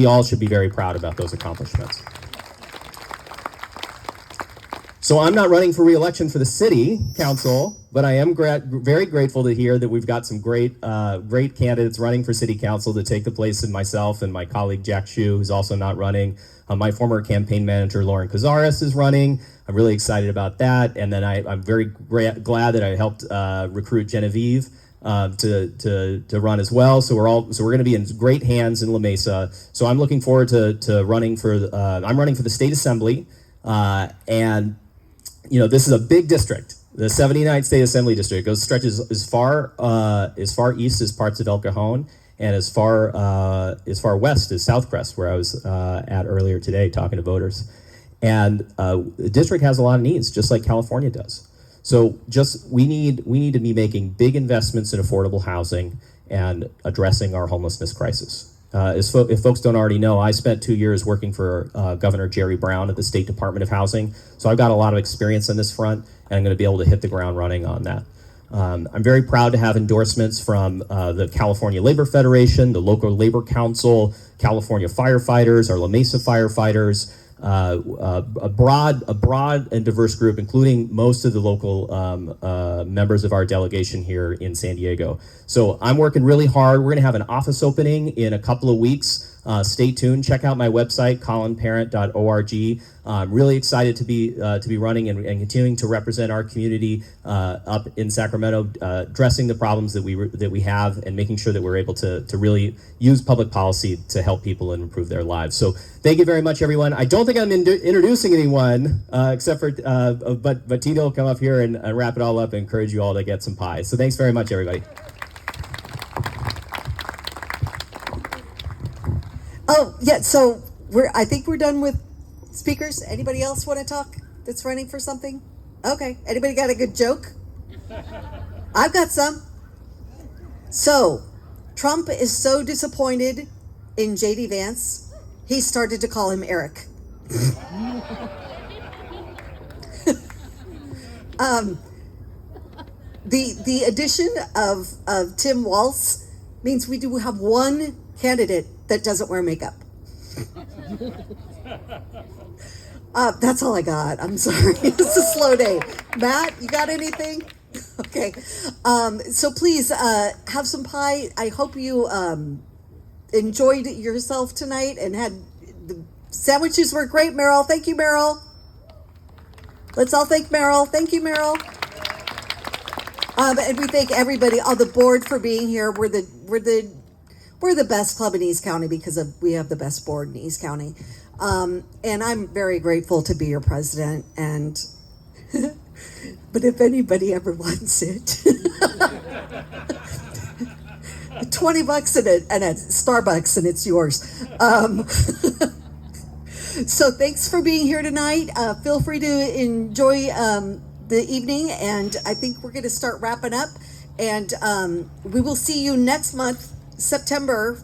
all should be very proud about those accomplishments. So I'm not running for re-election for the city council, but I am very grateful to hear that we've got some great candidates running for city council to take the place of myself and my colleague Jack Shue, who's also not running. My former campaign manager, Lauren Cazares, is running. I'm really excited about that. And then I'm very glad that I helped recruit Genevieve to run as well. So we're going to be in great hands in La Mesa. So I'm looking forward to running for. I'm running for the state assembly, and this is a big district. The 79th State Assembly District stretches as far east as parts of El Cajon and as far west as Southcrest, where I was at earlier today talking to voters. And the district has a lot of needs, just like California does. So we need to be making big investments in affordable housing and addressing our homelessness crisis. If folks don't already know, I spent 2 years working for Governor Jerry Brown at the State Department of Housing. So I've got a lot of experience on this front, and I'm going to be able to hit the ground running on that. I'm very proud to have endorsements from the California Labor Federation, the local Labor Council, California firefighters, our La Mesa firefighters, a broad and diverse group, including most of the local members of our delegation here in San Diego. So I'm working really hard. We're going to have an office opening in a couple of weeks. Stay tuned. Check out my website, colinparent.org. I'm really excited to be running and continuing to represent our community up in Sacramento, addressing the problems that we have and making sure that we're able to really use public policy to help people and improve their lives. So thank you very much, everyone. I don't think I'm introducing anyone except for, but Tito will come up here and wrap it all up and encourage you all to get some pie. So thanks very much, everybody. Oh, yeah, so I think we're done with speakers. Anybody else want to talk that's running for something? Okay, anybody got a good joke? I've got some. So, Trump is so disappointed in J.D. Vance, he started to call him Eric. The addition of Tim Walz means we do have one candidate that doesn't wear makeup. That's all I got. I'm sorry. It's a slow day. Matt, you got anything? Okay. So please have some pie. I hope you enjoyed yourself tonight and had the sandwiches were great, Meryl. Thank you, Meryl. Let's all thank Meryl. Thank you, Meryl. And we thank everybody on the board for being here. We're the best club in East County because we have the best board in East County. And I'm very grateful to be your president. And but if anybody ever wants it, $20 and a Starbucks and it's yours. So thanks for being here tonight. Feel free to enjoy the evening, and I think we're going to start wrapping up. And we will see you next month, September.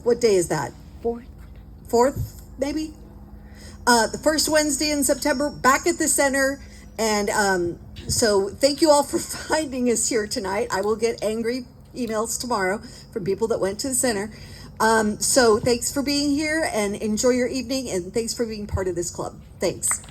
What day is that? 4th, maybe? The first Wednesday in September, back at the center. And so thank you all for finding us here tonight. I will get angry emails tomorrow from people that went to the center. So thanks for being here and enjoy your evening, and thanks for being part of this club. Thanks.